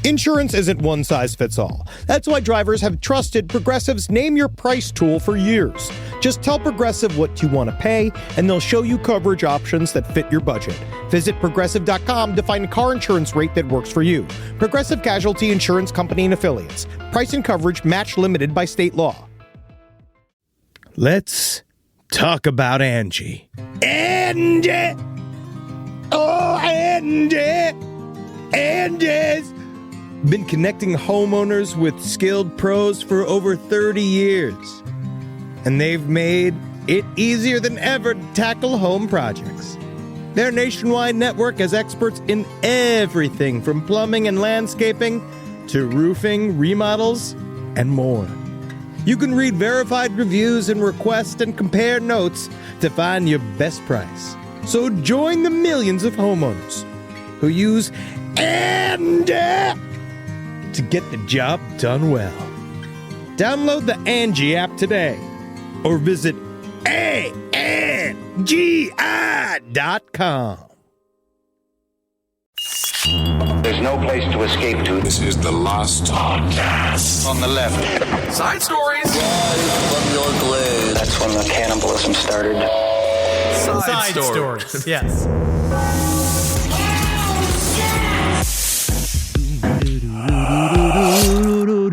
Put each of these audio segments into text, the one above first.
Insurance isn't one size fits all. That's why drivers have trusted Progressive's Name Your Price tool for years. Just tell Progressive what you want to pay, and they'll show you coverage options that fit your budget. Visit Progressive.com to find a car insurance rate that works for you. Progressive Casualty Insurance Company and Affiliates. Price and coverage match limited by state law. Let's talk about Angie. Angie! Oh, Angie! Angie's been connecting homeowners with skilled pros for over 30 years. And they've made it easier than ever to tackle home projects. Their nationwide network has experts in everything from plumbing and landscaping to roofing, remodels, and more. You can read verified reviews and request and compare notes to find your best price. So join the millions of homeowners who use Angie to get the job done well. Download the Angie app today or visit ANGI.com. There's no place to escape to. This is the last podcast. On the left. Side stories. From your glade. That's when the cannibalism started. Side stories. Yes.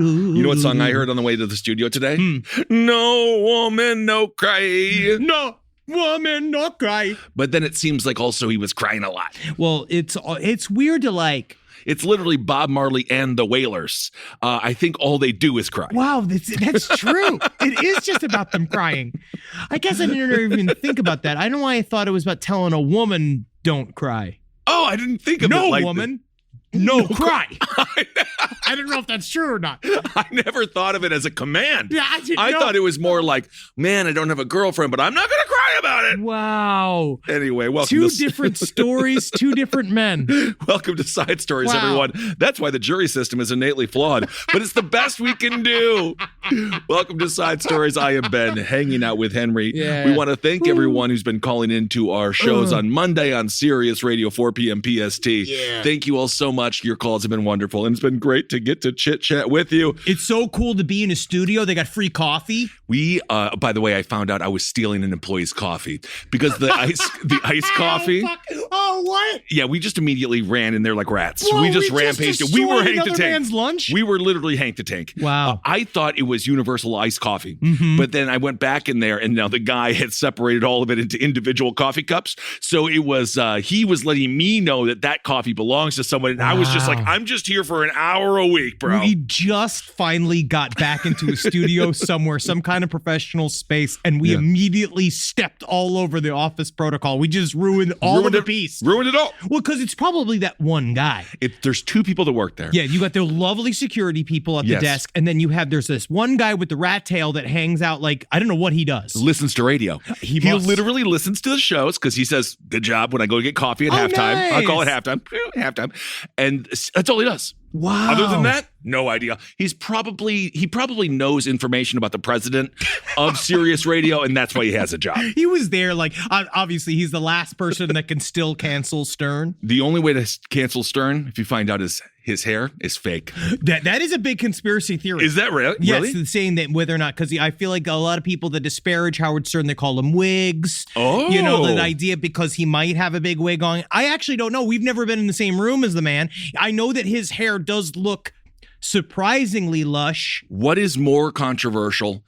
You know what song I heard on the way to the studio today? No woman, no cry. No woman, no cry. But then it seems like also he was crying a lot. Well, it's weird to like. It's literally Bob Marley and the Wailers. I think all they do is cry. Wow, that's true. It is just about them crying. I guess I didn't even think about that. I don't know why I thought it was about telling a woman don't cry. Oh, I didn't think of it No like woman. No cry. I don't know if that's true or not. I never thought of it as a command. Yeah, I thought it was more like, man, I don't have a girlfriend, but I'm not going to cry about it. Wow. Anyway, welcome Two to different stories, two different men. Welcome to Side Stories, Wow. everyone. That's why the jury system is innately flawed, but it's the best we can do. Welcome to Side Stories. I am Ben, hanging out with Henry. Yeah. We want to thank everyone who's been calling into our shows on Monday on Sirius Radio, 4 p.m. PST. Yeah. Thank you all so much. Your calls have been wonderful, and it's been great to get to chit-chat with you. It's so cool to be in a studio. They got free coffee. We, by the way, I found out I was stealing an employee's coffee because the iced coffee. Oh, what? Yeah, we just immediately ran in there like rats. Whoa, we just rampaged it. We were Hank the another Tank. man's lunch? We were literally Hank the Tank. Wow. I thought it was universal iced coffee, but then I went back in there and now the guy had separated all of it into individual coffee cups. So it was, he was letting me know that coffee belongs to someone. And I was just like, I'm just here for an hour a week, bro. We just finally got back into a studio somewhere, some kind of professional space, and we immediately stepped all over the office protocol. We just ruined the piece. Ruined it all. Well, because it's probably that one guy. There's two people that work there. Yeah, you got the lovely security people at the desk, and then there's this one guy with the rat tail that hangs out like, I don't know what he does. Listens to radio. He must. literally listens to the shows because he says, good job when I go get coffee at halftime. Nice. I'll call it halftime. Halftime. And that's all he does. Wow. Other than that, no idea. He probably knows information about the president of Sirius Radio, and that's why he has a job. He was there, like, obviously he's the last person that can still cancel Stern. The only way to cancel Stern, if you find out his hair is fake. That is a big conspiracy theory. Is that real? Yes, Really? saying that whether or not, because I feel like a lot of people that disparage Howard Stern, they call him wigs. Oh. You know, the idea because he might have a big wig on. I actually don't know. We've never been in the same room as the man. I know that his hair does look surprisingly lush. What is more controversial?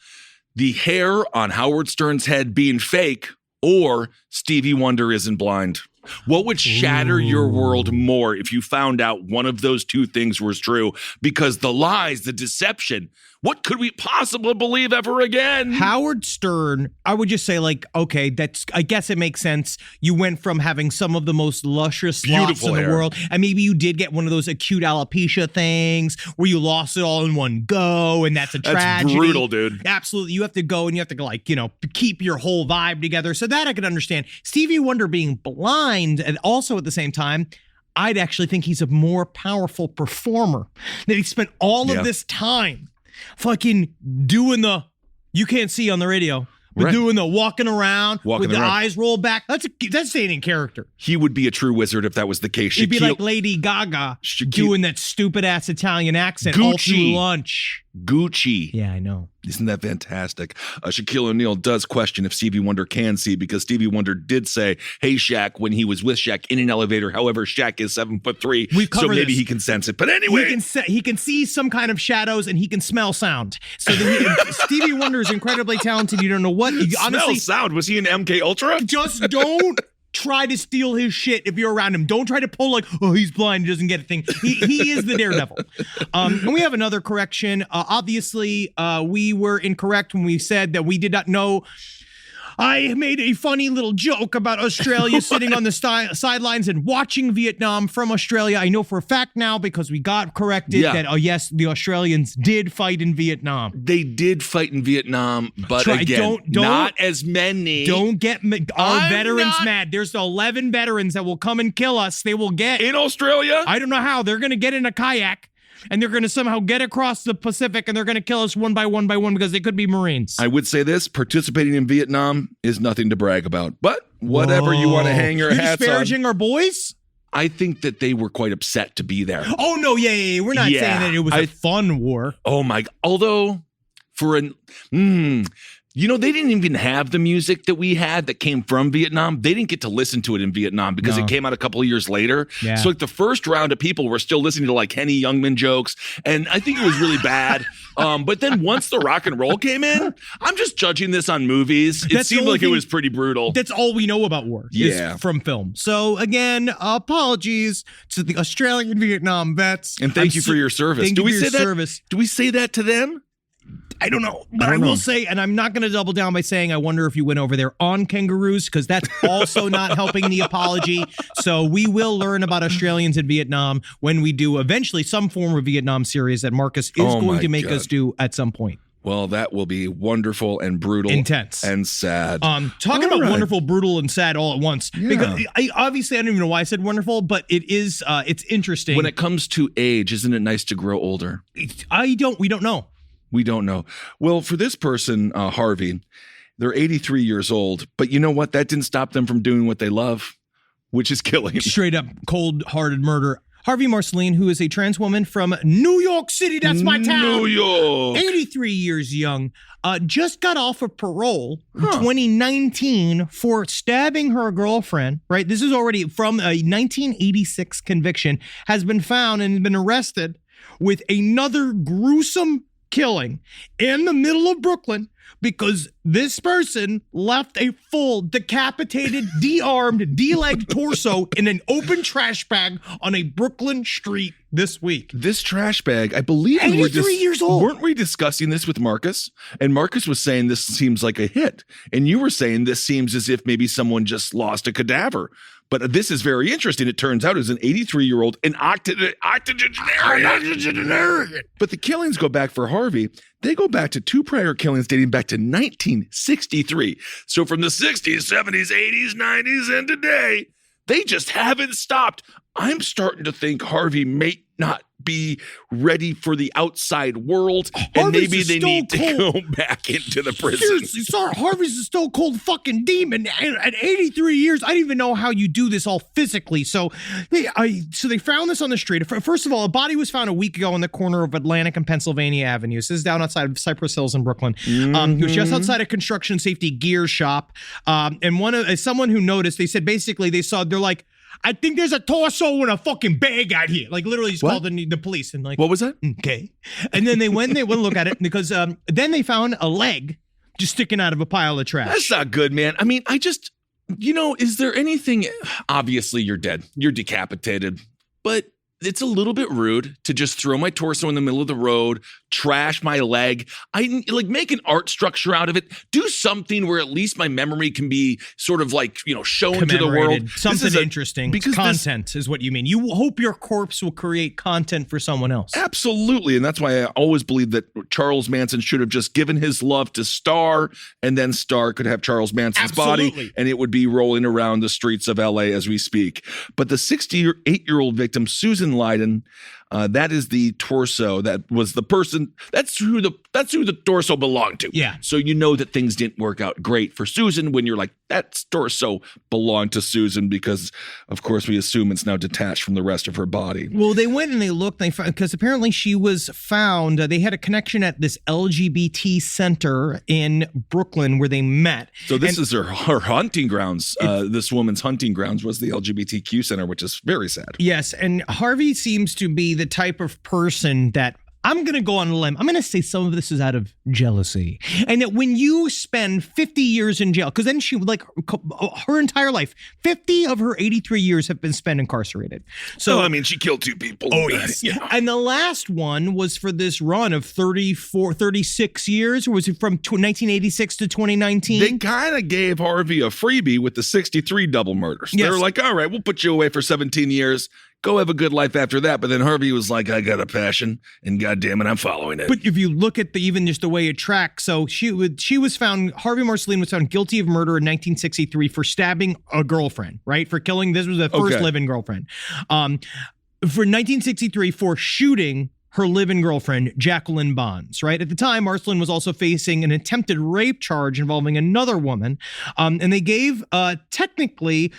The hair on Howard Stern's head being fake or Stevie Wonder isn't blind? What would shatter your world more if you found out one of those two things was true? Because the lies, the deception, what could we possibly believe ever again? Howard Stern, I would just say, like, okay, I guess it makes sense. You went from having some of the most luscious locks in the hair. world, and maybe you did get one of those acute alopecia things where you lost it all in one go, and that's a tragedy. That's brutal, dude. Absolutely. You have to go and you have to, like, keep your whole vibe together. So that I could understand. Stevie Wonder being blind, and also at the same time, I'd actually think he's a more powerful performer. That he spent all of this time fucking doing you can't see on the radio, But Right. doing the walking around Walking with the around. eyes rolled back. That's staying in character. He would be a true wizard if that was the case. He'd be like Lady Gaga doing that stupid ass Italian accent all through lunch. Gucci. Yeah, I know. Isn't that fantastic? Shaquille O'Neal does question if Stevie Wonder can see, because Stevie Wonder did say, "Hey, Shaq," when he was with Shaq in an elevator. However, Shaq is 7'3", so maybe he can sense it. But anyway, he can see some kind of shadows and he can smell sound. So Stevie Wonder is incredibly talented. You don't know what. Smell sound. Was he in MK Ultra? Just don't try to steal his shit if you're around him. Don't try to pull like, oh, he's blind, he doesn't get a thing. He is the daredevil. And we have another correction. Obviously, we were incorrect when we said that we did not know. I made a funny little joke about Australia sitting on the sidelines and watching Vietnam from Australia. I know for a fact now, because we got corrected, that, oh yes, the Australians did fight in Vietnam. They did fight in Vietnam, but again, not as many. Don't get our veterans mad. There's 11 veterans that will come and kill us. They will get in Australia. I don't know how. They're going to get in a kayak. And they're going to somehow get across the Pacific, and they're going to kill us one by one because they could be Marines. I would say this: participating in Vietnam is nothing to brag about. But whatever you want to hang your hats on. You're disparaging our boys? I think that they were quite upset to be there. Oh, no, yeah. We're not saying that it was a fun war. Oh, my. Although, for they didn't even have the music that we had that came from Vietnam. They didn't get to listen to it in Vietnam because it came out a couple of years later. Yeah. So like the first round of people were still listening to like Henny Youngman jokes. And I think it was really bad. But then once the rock and roll came in, I'm just judging this on movies. It seemed like it was pretty brutal. That's all we know about war is from film. So again, apologies to the Australian Vietnam vets. And thank you for your service. Do we say that? Do we say that to them? I don't know, but I will say, and I'm not going to double down by saying I wonder if you went over there on kangaroos, because that's also not helping the apology. So we will learn about Australians in Vietnam when we do eventually some form of Vietnam series that Marcus is going to make us do at some point. Well, that will be wonderful and brutal, intense, and sad. Talking about wonderful, brutal, and sad all at once. Yeah. Because I don't even know why I said wonderful, but it is. It's interesting. When it comes to age, isn't it nice to grow older? We don't know. We don't know. Well, for this person, Harvey, they're 83 years old, but you know what? That didn't stop them from doing what they love, which is killing. Straight up cold-hearted murder. Harvey Marceline, who is a trans woman from New York City, that's my town. New York. 83 years young, just got off of parole in 2019 for stabbing her girlfriend, right? This is already from a 1986 conviction, has been found and been arrested with another gruesome killing in the middle of Brooklyn because this person left a full decapitated, de-armed, de-legged torso in an open trash bag on a Brooklyn street this week. This trash bag, I believe 83 years old. Weren't we discussing this with Marcus? And Marcus was saying this seems like a hit. And you were saying this seems as if maybe someone just lost a cadaver. But this is very interesting. It turns out it was an 83-year-old, an octogenarian. But the killings go back for Harvey. They go back to two prior killings dating back to 1963. So from the 60s, 70s, 80s, 90s, and today, they just haven't stopped. I'm starting to think Harvey may not be ready for the outside world, and maybe they need to go back into the prison. Seriously, sorry, Harvey's a stone cold fucking demon. At 83 years, I didn't even know how you do this all physically. So they found this on the street. First of all, a body was found a week ago on the corner of Atlantic and Pennsylvania Avenues. This is down outside of Cypress Hills in Brooklyn. It was just outside a construction safety gear shop. And someone who noticed, they said basically they're like, I think there's a torso and a fucking bag out here. Like literally just called the police and like, what was that? Okay. And then they went and look at it because then they found a leg just sticking out of a pile of trash. That's not good, man. I mean, is there anything, obviously you're dead, you're decapitated, but it's a little bit rude to just throw my torso in the middle of the road, trash my leg. I like make an art structure out of it. Do something where at least my memory can be sort of like, shown to the world. Something interesting. Because content is what you mean. You hope your corpse will create content for someone else. Absolutely. And that's why I always believe that Charles Manson should have just given his love to Star, and then Star could have Charles Manson's body, and it would be rolling around the streets of LA as we speak. But the 68-year-old victim, Susan Lydon, That is the torso. That was the person. That's who the torso belonged to. Yeah. So you know that things didn't work out great for Susan when you're like, that torso belonged to Susan because, of course, we assume it's now detached from the rest of her body. Well, they went and they looked, because apparently she was found. They had a connection at this LGBT center in Brooklyn where they met. So this is her hunting grounds. This woman's hunting grounds was the LGBTQ center, which is very sad. Yes, and Harvey seems to be the type of person that I'm going to go on a limb. I'm going to say some of this is out of jealousy. And that when you spend 50 years in jail, because then she, like, her entire life, 50 of her 83 years have been spent incarcerated. So, I mean, she killed 2 people. Oh, yes. Yeah. And the last one was for this run of 36 years, or was it from 1986 to 2019? They kind of gave Harvey a freebie with the 63 double murders. Yes. They were like, all right, we'll put you away for 17 years. Go have a good life after that. But then Harvey was like, I got a passion, and goddamn it, I'm following it. But if you look at even just the way it tracks, so she was found, Harvey Marceline was found guilty of murder in 1963 for stabbing a girlfriend, right? For killing, this was the first living girlfriend. For 1963, for shooting her live-in girlfriend, Jacqueline Bonds, right? At the time, Marceline was also facing an attempted rape charge involving another woman. And they gave Marceline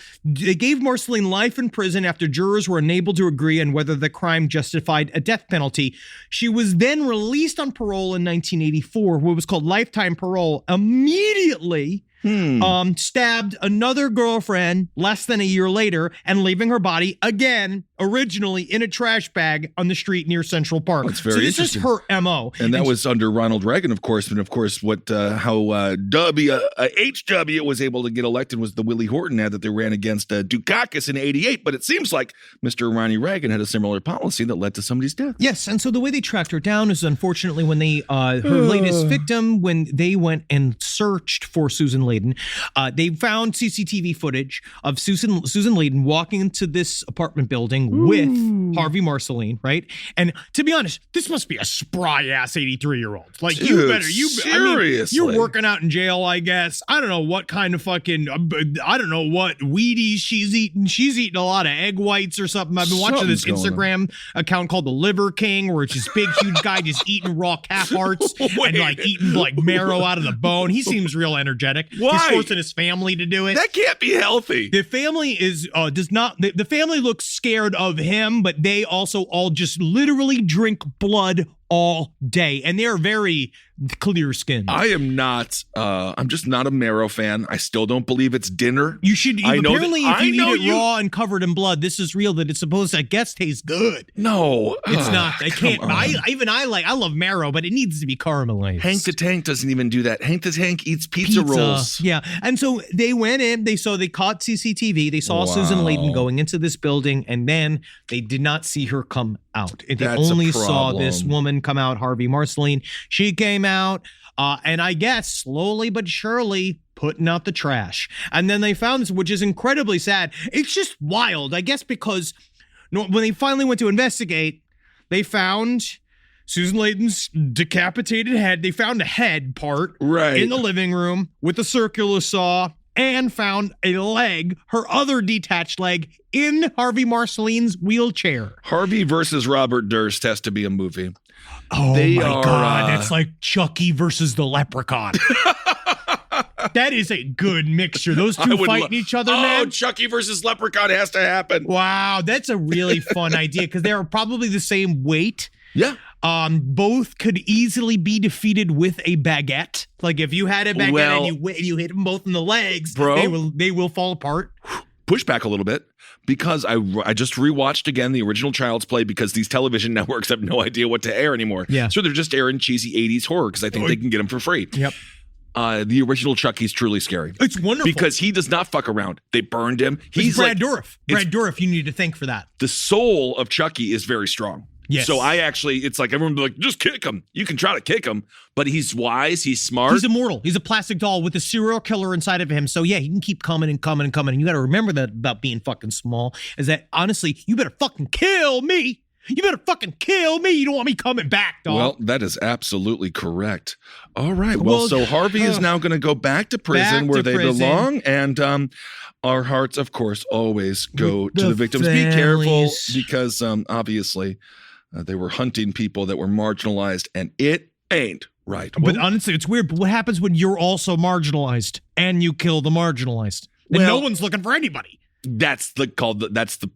life in prison after jurors were unable to agree on whether the crime justified a death penalty. She was then released on parole in 1984, what was called lifetime parole, immediately stabbed another girlfriend less than a year later and leaving her body again, originally in a trash bag on the street near Central Park. That's very so this interesting. is her MO. And that was under Ronald Reagan, of course. And of course, how H.W. was able to get elected was the Willie Horton ad that they ran against Dukakis in 88. But it seems like Mr. Ronnie Reagan had a similar policy that led to somebody's death. Yes. And so the way they tracked her down is, unfortunately, when they, her latest victim, when they went and searched for Susan Layden, they found CCTV footage of Susan Layden walking into this apartment building with Harvey Marceline, right? And to be honest, this must be a spry ass 83-year-old. Like, Dude, seriously. I mean, you're working out in jail, I guess. I don't know what kind of fucking, I don't know what Wheaties she's eating. She's eating a lot of egg whites or something. I've been watching this Instagram account called The Liver King, where it's this big, huge guy just eating raw calf hearts and like eating like marrow out of the bone. He seems real energetic. Why? He's forcing his family to do it. That can't be healthy. The family is the family looks scared of him, but they also all just literally drink blood all day, and they're very clear skinned. I am not. I'm just not a marrow fan. I still don't believe it's dinner. You should. Apparently, if you eat it you raw and covered in blood, this is real. That it's supposed to, I guess, taste good. No, it's not. I can't. I love marrow, but it needs to be caramelized. Hank the Tank doesn't even do that. Hank the Tank eats pizza rolls. Yeah, and so they went in. They caught CCTV. They saw Susan Layden going into this building, and then they did not see her come out. They only saw this woman come out, Harvey Marceline. She came out, and I guess slowly but surely putting out the trash. And then they found this, which is incredibly sad. It's just wild, I guess, because when they finally went to investigate, they found Susan Layden's decapitated head. They found a head part in the living room with a circular saw, and found a leg, her other detached leg, in Harvey Marceline's wheelchair. Harvey versus Robert Durst has to be a movie. Oh my God, that's like Chucky versus the Leprechaun. That is a good mixture. Those two fighting each other, man. Oh, Chucky versus Leprechaun has to happen. Wow, that's a really fun idea, because they are probably the same weight. Yeah. Both could easily be defeated with a baguette. Like, if you had a baguette and you hit them both in the legs, they will fall apart. Push back a little bit, because I just rewatched again the original Child's Play, because these television networks have no idea what to air anymore. Yeah. So they're just airing cheesy 80s horror, because I think they can get them for free. Yep. The original Chucky's truly scary. It's wonderful. Because he does not fuck around. They burned him. He's Brad Dourif. Brad Dourif, you need to thank for that. The soul of Chucky is very strong. Yes. So it's like everyone be like, just kick him. You can try to kick him, but he's wise. He's smart. He's immortal. He's a plastic doll with a serial killer inside of him. So yeah, he can keep coming and coming and coming. And you got to remember that about being fucking small, is that honestly, you better fucking kill me. You better fucking kill me. You don't want me coming back, dog. Well, that is absolutely correct. All right. Well, so Harvey is now going to go back to prison where they belong. And our hearts, of course, always go to the victims. Be careful, because obviously They were hunting people that were marginalized, and it ain't right. But honestly, it's weird. But what happens when you're also marginalized and you kill the marginalized? And no one's looking for anybody. That's the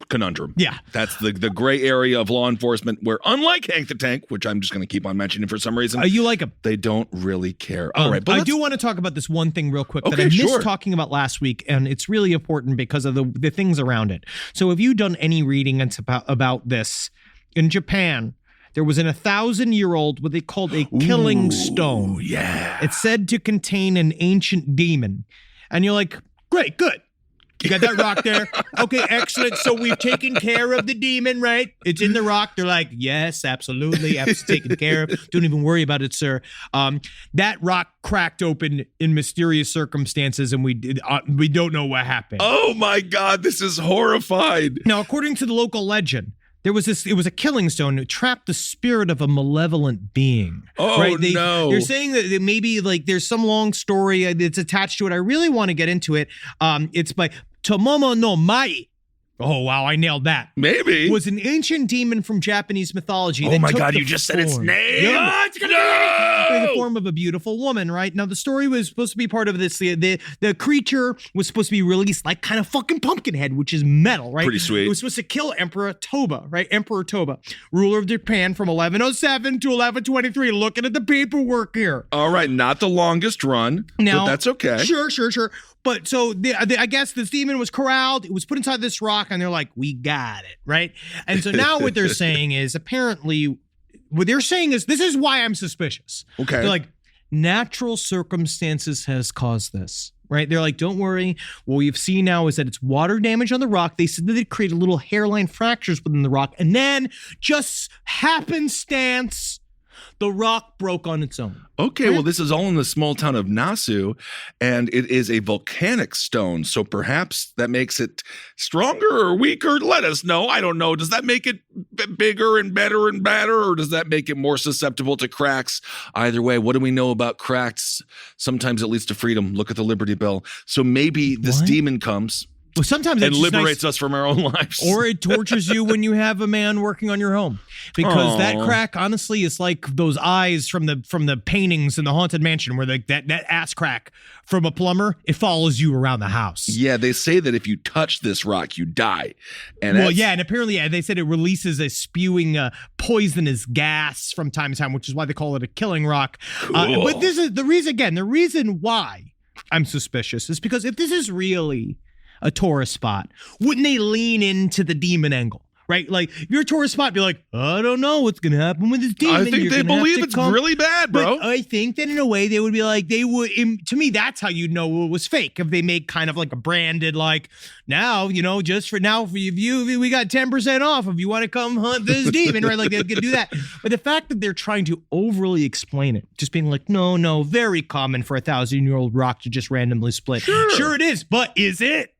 conundrum. Yeah. That's the gray area of law enforcement where, unlike Hank the Tank, which I'm just going to keep on mentioning for some reason. You like him. They don't really care. All right. But I do want to talk about this one thing real quick that I missed talking about last week, and it's really important because of the things around it. So have you done any reading about this? In Japan, there was an 1,000-year-old what they called a killing stone. Yeah. It's said to contain an ancient demon. And you're like, great, good. You got that rock there? Okay, excellent. So we've taken care of the demon, right? It's in the rock. They're like, yes, absolutely. Taken care of. Don't even worry about it, sir. That rock cracked open in mysterious circumstances, and we don't know what happened. Oh, my God. This is horrified. Now, according to the local legend, it was a killing stone that trapped the spirit of a malevolent being. Oh, right? no. They're saying that maybe like there's some long story that's attached to it. I really want to get into it. It's by Tomomo no Mai. Oh, wow, I nailed that. Maybe. Was an ancient demon from Japanese mythology. Oh, my God, you just said its name. Yeah, it's gonna be in the form of a beautiful woman, right? Now, the story was supposed to be part of this. The creature was supposed to be released like kind of fucking Pumpkinhead, which is metal, right? Pretty sweet. It was supposed to kill Emperor Toba, right? Emperor Toba, ruler of Japan from 1107 to 1123. Looking at the paperwork here. All right, not the longest run, now, but that's okay. Sure. But so I guess this demon was corralled. It was put inside this rock, and they're like, we got it, right? And so now what they're saying is apparently what they're saying is this is why I'm suspicious. Okay. They're like, natural circumstances has caused this, right? They're like, don't worry. What we've seen now is that it's water damage on the rock. They said that it created little hairline fractures within the rock, and then just happenstance, the rock broke on its own. Okay, well, this is all in the small town of Nasu, and it is a volcanic stone, so perhaps that makes it stronger or weaker. Let us know. I don't know. Does that make it bigger and better and badder, or does that make it more susceptible to cracks? Either way, what do we know about cracks? Sometimes it leads to freedom. Look at the Liberty Bell. So maybe this demon comes. Well, sometimes and liberates us from our own lives. Or it tortures you when you have a man working on your home. Because that crack, honestly, is like those eyes from the paintings in the Haunted Mansion where that ass crack from a plumber, it follows you around the house. Yeah, they say that if you touch this rock, you die. And and apparently they said it releases a spewing poisonous gas from time to time, which is why they call it a killing rock. Cool. But this is the reason why I'm suspicious is because if this is really a tourist spot, wouldn't they lean into the demon angle? Right? Like, if you're a tourist spot, be like, I don't know what's going to happen with this demon. I think they believe it's really bad, bro. But I think that in a way they would be like, to me, that's how you know it was fake. If they make kind of like a branded, like, now, just for now, for you, we got 10% off if you want to come hunt this demon, right? Like, they could do that. But the fact that they're trying to overly explain it, just being like, no, very common for a 1,000-year-old rock to just randomly split. Sure it is, but is it?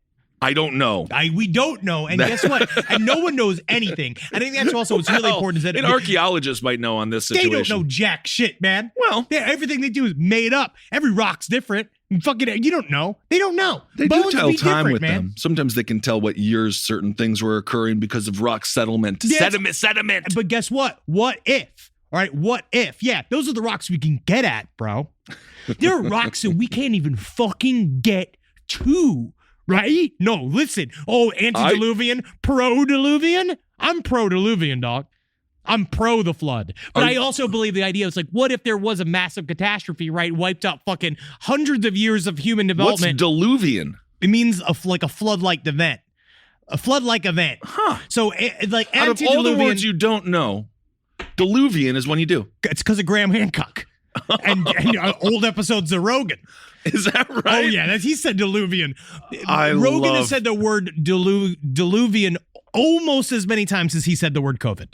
I don't know. We don't know. And guess what? And no one knows anything. I think that's also what's really important. Is that an archaeologist might know on this situation. They don't know jack shit, man. Well, everything they do is made up. Every rock's different. Fucking, you don't know. They don't know. They do tell time with them. Sometimes they can tell what years certain things were occurring because of rock settlement. Yes. Sediment. But guess what? What if? All right, what if? Yeah, those are the rocks we can get at, bro. There are rocks that we can't even fucking get to. Right? No, listen. Oh, antediluvian, pro-diluvian? I'm pro-diluvian, dog. I'm pro the flood. But I also believe the idea is like, what if there was a massive catastrophe, right? Wiped out fucking hundreds of years of human development. What's diluvian? It means like a flood-like event. A flood-like event. Huh. So like out of all the words you don't know, diluvian is one you do. It's because of Graham Hancock. and old episodes of Rogan. Is that right? Oh, yeah. He said diluvian. Rogan has said the word diluvian almost as many times as he said the word COVID.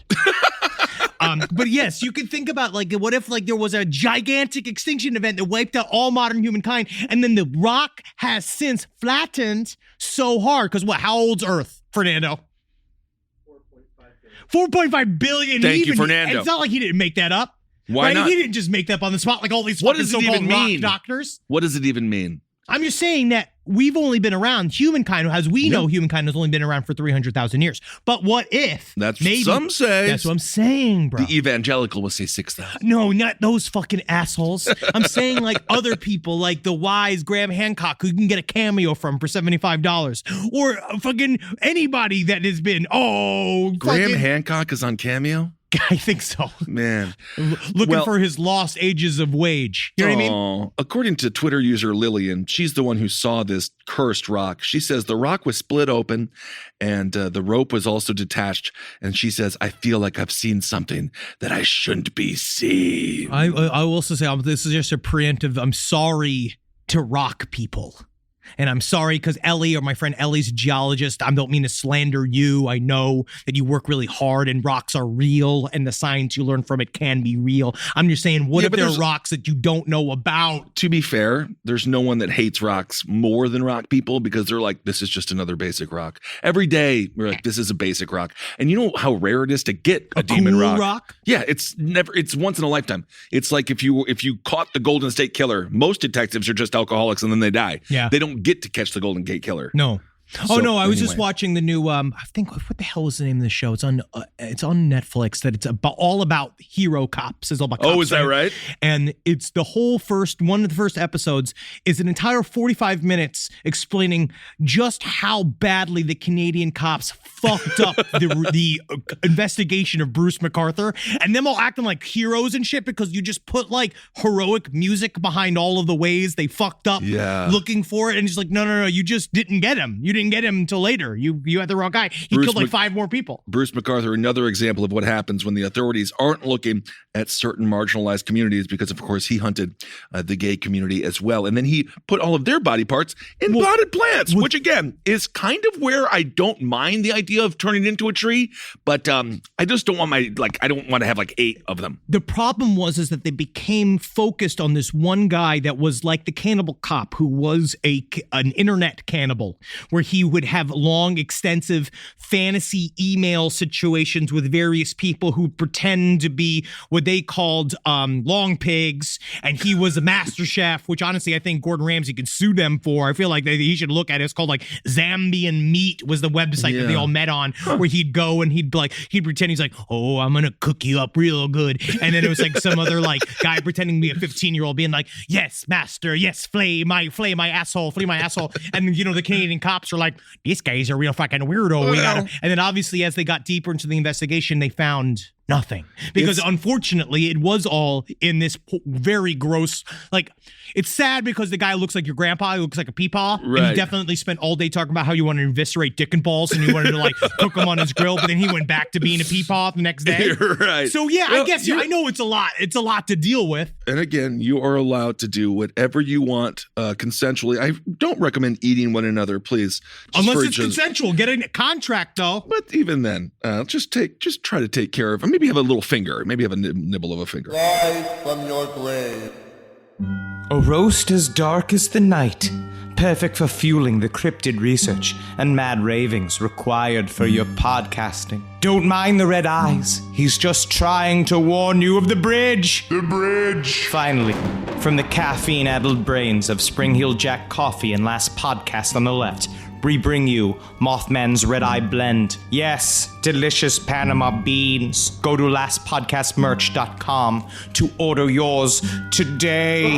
But yes, you can think about like, what if like there was a gigantic extinction event that wiped out all modern humankind, and then the rock has since flattened so hard? Because how old's Earth, Fernando? 4.5 billion. Thank you, Fernando. It's not like he didn't make that up. Why not? He didn't just make that up on the spot like all these fucking so-called rock doctors. What does it even mean? I'm just saying that we've only been around, humankind, as we know, humankind has only been around for 300,000 years. But what if? That's maybe, what some say. That's what I'm saying, bro. The evangelical will say 6,000. No, not those fucking assholes. I'm saying like other people, like the wise Graham Hancock, who you can get a cameo from for $75, or fucking anybody that has been. Graham Hancock is on Cameo. I think so. Man. Looking for his lost ages of wage. You know what I mean? According to Twitter user Lillian, she's the one who saw this cursed rock. She says the rock was split open and the rope was also detached. And she says, I feel like I've seen something that I shouldn't be seeing. I will also say, this is just a preemptive, I'm sorry to rock people. And I'm sorry because Ellie, or my friend Ellie's a geologist. I don't mean to slander you. I know that you work really hard and rocks are real and the science you learn from it can be real. I'm just saying, what if there are rocks that you don't know about? To be fair, there's no one that hates rocks more than rock people because they're like, this is just another basic rock. Every day, we're like, this is a basic rock. And you know how rare it is to get a demon cool rock? Yeah, it's once in a lifetime. It's like if you caught the Golden State Killer, most detectives are just alcoholics and then they die. Yeah. They don't get to catch the Golden Gate Killer. No. So, I was just watching the new I think, what the hell is the name of the show? It's on Netflix, that it's all about hero cops. It's all about cops. Oh, is that right? And it's the whole one of the first episodes is an entire 45 minutes explaining just how badly the Canadian cops fucked up the investigation of Bruce MacArthur, and them all acting like heroes and shit because you just put like heroic music behind all of the ways they fucked up looking for it, and he's like, no, you just didn't get him. You didn't get him until later. You had the wrong guy. He killed like 5 more people. Bruce MacArthur, another example of what happens when the authorities aren't looking at certain marginalized communities, because of course he hunted the gay community as well. And then he put all of their body parts in potted plants, which again is kind of where I don't mind the idea of turning it into a tree, but I just don't want I don't want to have like 8 of them. The problem is that they became focused on this one guy that was like the cannibal cop, who was an internet cannibal, where he would have long, extensive fantasy email situations with various people who pretend to be what they called long pigs, and he was a master chef, which honestly I think Gordon Ramsay could sue them for. I feel like he should look at it. It's called like Zambian Meat was the website that they all met on, where he'd go and he'd pretend he's like, oh, I'm gonna cook you up real good, and then it was like some other like guy pretending to be a 15-year-old being like, yes, master, yes, flay my asshole, and you know the Canadian cops are like, this guy's a real fucking weirdo. And then obviously as they got deeper into the investigation, they found nothing, because unfortunately it was all in this very gross, like, it's sad because the guy looks like your grandpa. He looks like a peepaw. Right. And he definitely spent all day talking about how you want to eviscerate dick and balls and you wanted to like cook them on his grill, but then he went back to being a peepaw the next day. Right. So yeah, well, I guess I know it's a lot. It's a lot to deal with. And again, you are allowed to do whatever you want consensually. I don't recommend eating one another, please. Unless it's consensual. Get a contract though. But even then, just try to take care of, maybe have a little finger, maybe have a nibble of a finger. Rise from your grave. A roast as dark as the night, perfect for fueling the cryptid research and mad ravings required for your podcasting. Don't mind the red eyes, he's just trying to warn you of the bridge. The bridge. Finally, from the caffeine-addled brains of Spring Hill Jack Coffee and Last Podcast on the Left, we bring you Mothman's Red Eye Blend. Yes, delicious Panama beans. Go to lastpodcastmerch.com to order yours today.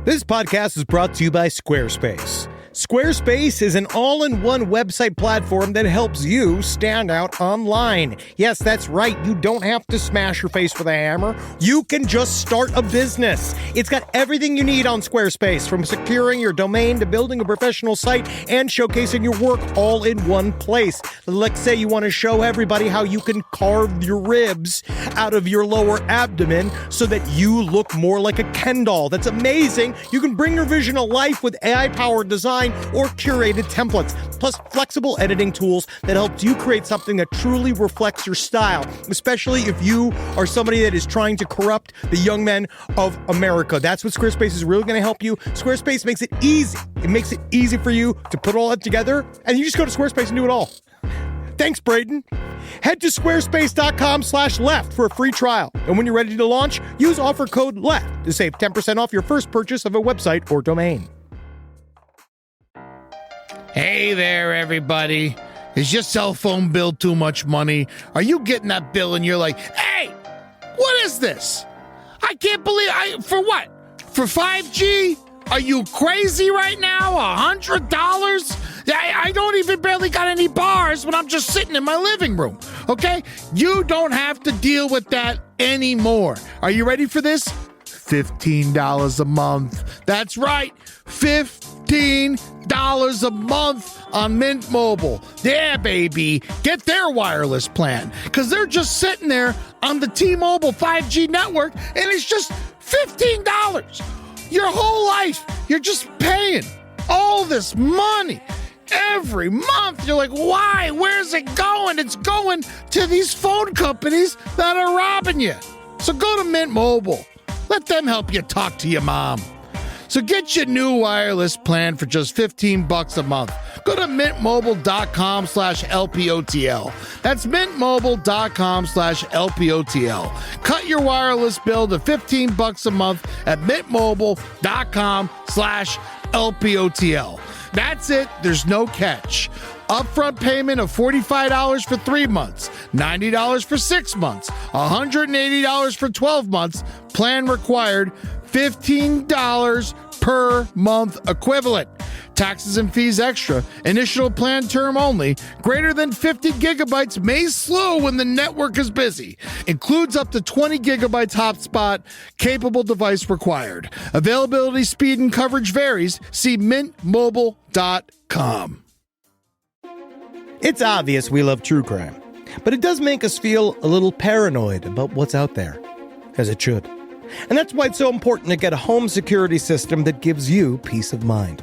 This podcast is brought to you by Squarespace. Squarespace is an all-in-one website platform that helps you stand out online. Yes, that's right. You don't have to smash your face with a hammer. You can just start a business. It's got everything you need on Squarespace, from securing your domain to building a professional site and showcasing your work all in one place. Let's say you want to show everybody how you can carve your ribs out of your lower abdomen so that you look more like a Ken doll. That's amazing. You can bring your vision to life with AI-powered design or curated templates, plus flexible editing tools that helps you create something that truly reflects your style, especially if you are somebody that is trying to corrupt the young men of America. That's what Squarespace is really going to help you. Squarespace makes it easy. It makes it easy for you to put all that together, and you just go to Squarespace and do it all. Thanks, Braden. Head to squarespace.com/left for a free trial. And when you're ready to launch, use offer code LEFT to save 10% off your first purchase of a website or domain. Hey there, everybody. Is your cell phone bill too much money? Are you getting that bill and you're like, hey, what is this? I can't believe for what? For 5G? Are you crazy right now? $100? I don't even barely got any bars when I'm just sitting in my living room, okay? You don't have to deal with that anymore. Are you ready for this? $15 a month. That's right, $15 a month on Mint Mobile. Yeah, baby. Get their wireless plan, because they're just sitting there on the T-Mobile 5G network, and it's just $15. Your whole life, you're just paying all this money every month. You're like, why? Where's it going? It's going to these phone companies that are robbing you. So go to Mint Mobile. Let them help you talk to your mom. So get your new wireless plan for just $15 a month. Go to mintmobile.com/LPOTL. That's mintmobile.com/LPOTL. Cut your wireless bill to $15 a month at mintmobile.com/LPOTL. That's it. There's no catch. Upfront payment of $45 for 3 months, $90 for 6 months, $180 for 12 months. Plan required, $15 per month equivalent. Taxes and fees extra. Initial plan term only. Greater than 50 gigabytes may slow when the network is busy. Includes up to 20 gigabytes hotspot. Capable device required. Availability, speed, and coverage varies. See mintmobile.com. It's obvious we love true crime, but it does make us feel a little paranoid about what's out there, as it should. And that's why it's so important to get a home security system that gives you peace of mind.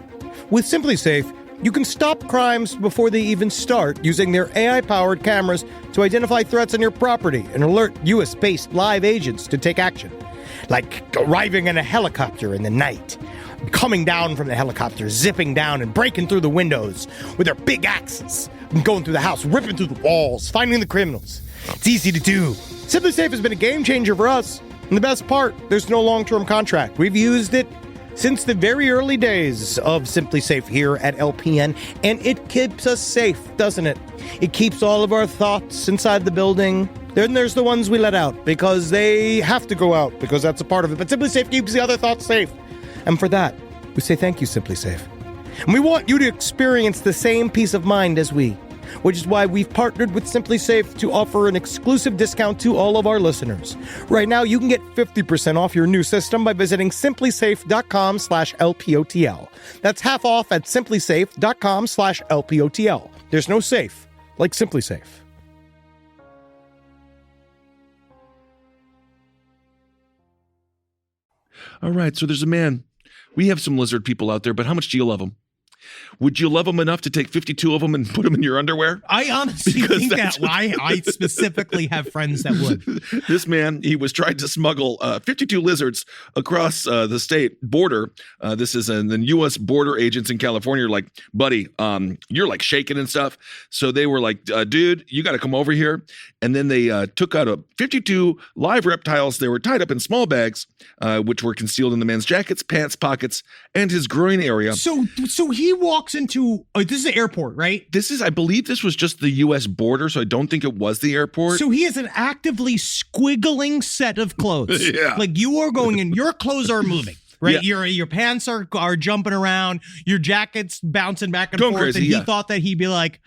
With SimpliSafe, you can stop crimes before they even start using their AI-powered cameras to identify threats on your property and alert US-based live agents to take action. Like arriving in a helicopter in the night, coming down from the helicopter, zipping down and breaking through the windows with their big axes, and going through the house, ripping through the walls, finding the criminals. It's easy to do. SimpliSafe has been a game changer for us. And the best part, there's no long-term contract. We've used it since the very early days of SimpliSafe here at LPN, and it keeps us safe, doesn't it? It keeps all of our thoughts inside the building. Then there's the ones we let out because they have to go out, because that's a part of it. But SimpliSafe keeps the other thoughts safe. And for that, we say thank you, SimpliSafe. And we want you to experience the same peace of mind as we, which is why we've partnered with SimpliSafe to offer an exclusive discount to all of our listeners. Right now, you can get 50% off your new system by visiting simplysafe.com/LPOTL. That's half off at simplysafe.com/LPOTL. There's no safe like SimpliSafe. All right, so there's a man. We have some lizard people out there, but how much do you love them? Would you love them enough to take 52 of them and put them in your underwear? I honestly think that I specifically have friends that would. This man, he was trying to smuggle 52 lizards across the state border. This is the U.S. border agents in California are like, buddy, you're like shaking and stuff. So they were like, dude, you got to come over here. And then they took out 52 live reptiles. They were tied up in small bags, which were concealed in the man's jackets, pants, pockets, and his groin area. So he walks into, this is the airport, right? I believe this was just the U.S. border, so I don't think it was the airport. So he has an actively squiggling set of clothes. Yeah. Like you are going in, your clothes are moving, right? Yeah. Your pants are jumping around, your jacket's bouncing back and Going forth. crazy, and he yeah. thought that he'd be like,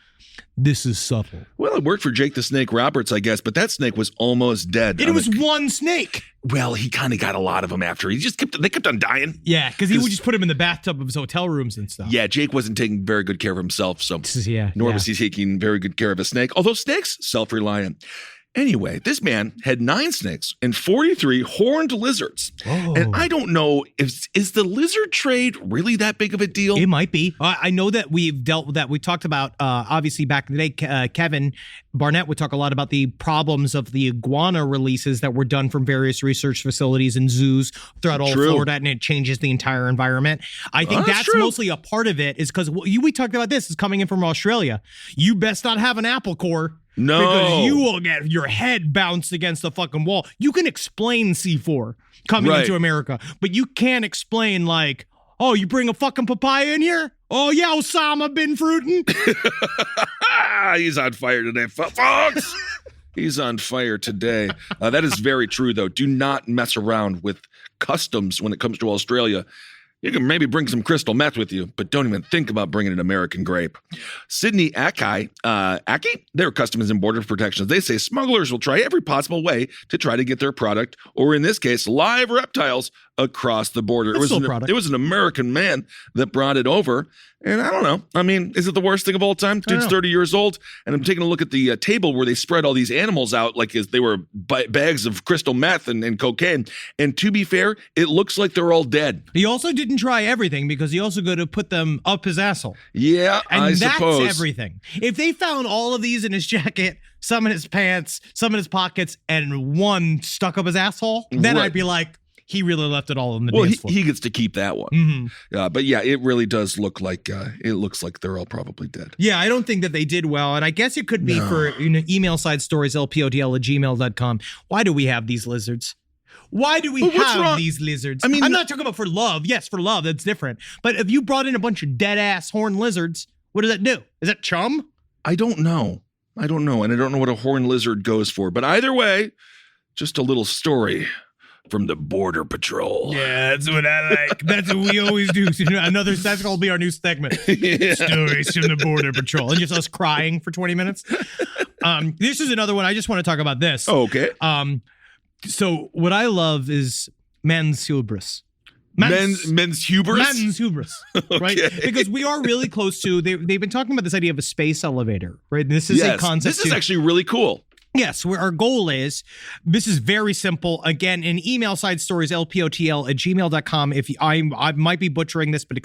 this is subtle. Well, it worked for Jake the Snake Roberts, I guess, but that snake was almost dead. It was one snake. Well, he kind of got a lot of them after. They kept on dying. Yeah, because he would just put him in the bathtub of his hotel rooms and stuff. Yeah, Jake wasn't taking very good care of himself, so Yeah. nor was he taking very good care of a snake, although snakes, self-reliant. Anyway, this man had 9 snakes and 43 horned lizards. Oh. And I don't know, is the lizard trade really that big of a deal? It might be. I know that we've dealt with that. We talked about, obviously, back in the day, Kevin Barnett would talk a lot about the problems of the iguana releases that were done from various research facilities and zoos throughout all of Florida, and it changes the entire environment. I think that's mostly a part of it, is because we talked about this is coming in from Australia. You best not have an apple core. No. Because you will get your head bounced against the fucking wall. You can explain C4 coming Right. into America, but you can't explain like, oh, you bring a fucking papaya in here? Oh, yeah, Osama bin Fruitin. He's on fire today, folks. He's on fire today. That is very true, though. Do not mess around with customs when it comes to Australia. You can maybe bring some crystal meth with you, but don't even think about bringing an American grape. Sydney Aki, their Customs and Border Protections, they say smugglers will try every possible way to try to get their product, or in this case, live reptiles, across the border. It was an American man that brought it over, and I don't know. I mean, is it the worst thing of all time? Dude's 30 years old, and I'm taking a look at the table where they spread all these animals out like they were bags of crystal meth and cocaine, and to be fair, it looks like they're all dead. He also didn't try everything because he also got to put them up his asshole. Yeah, and I that's suppose. everything. If they found all of these in his jacket, some in his pants, some in his pockets, and one stuck up his asshole, then Right. I'd be like, he really left it all on the Well, dance floor. he gets to keep that one. Mhm. But yeah, it really does look like it looks like they're all probably dead. Yeah, I don't think that they did well. And I guess it could be for email side stories, lpodl@gmail.com. Why do we have these lizards? Why do we But what's have wrong? these lizards? I mean, I'm not talking about for love. Yes, for love, that's different. But if you brought in a bunch of dead ass horned lizards, what does that do? Is that chum? I don't know. And I don't know what a horned lizard goes for. But either way, just a little story from the Border Patrol. Yeah, that's what I like. That's what we always do. That's going to be our new segment. Stories from the Border Patrol. And just us crying for 20 minutes. This is another one. I just want to talk about this. Oh, okay. So what I love is men's hubris. Men's hubris? Men's hubris, right? Okay. Because we are really close to, they've been talking about this idea of a space elevator, right? This is a concept. This is actually really cool. Yes, where our goal is, this is very simple. Again, in email side stories, lpotl@gmail.com. If I might be butchering this, but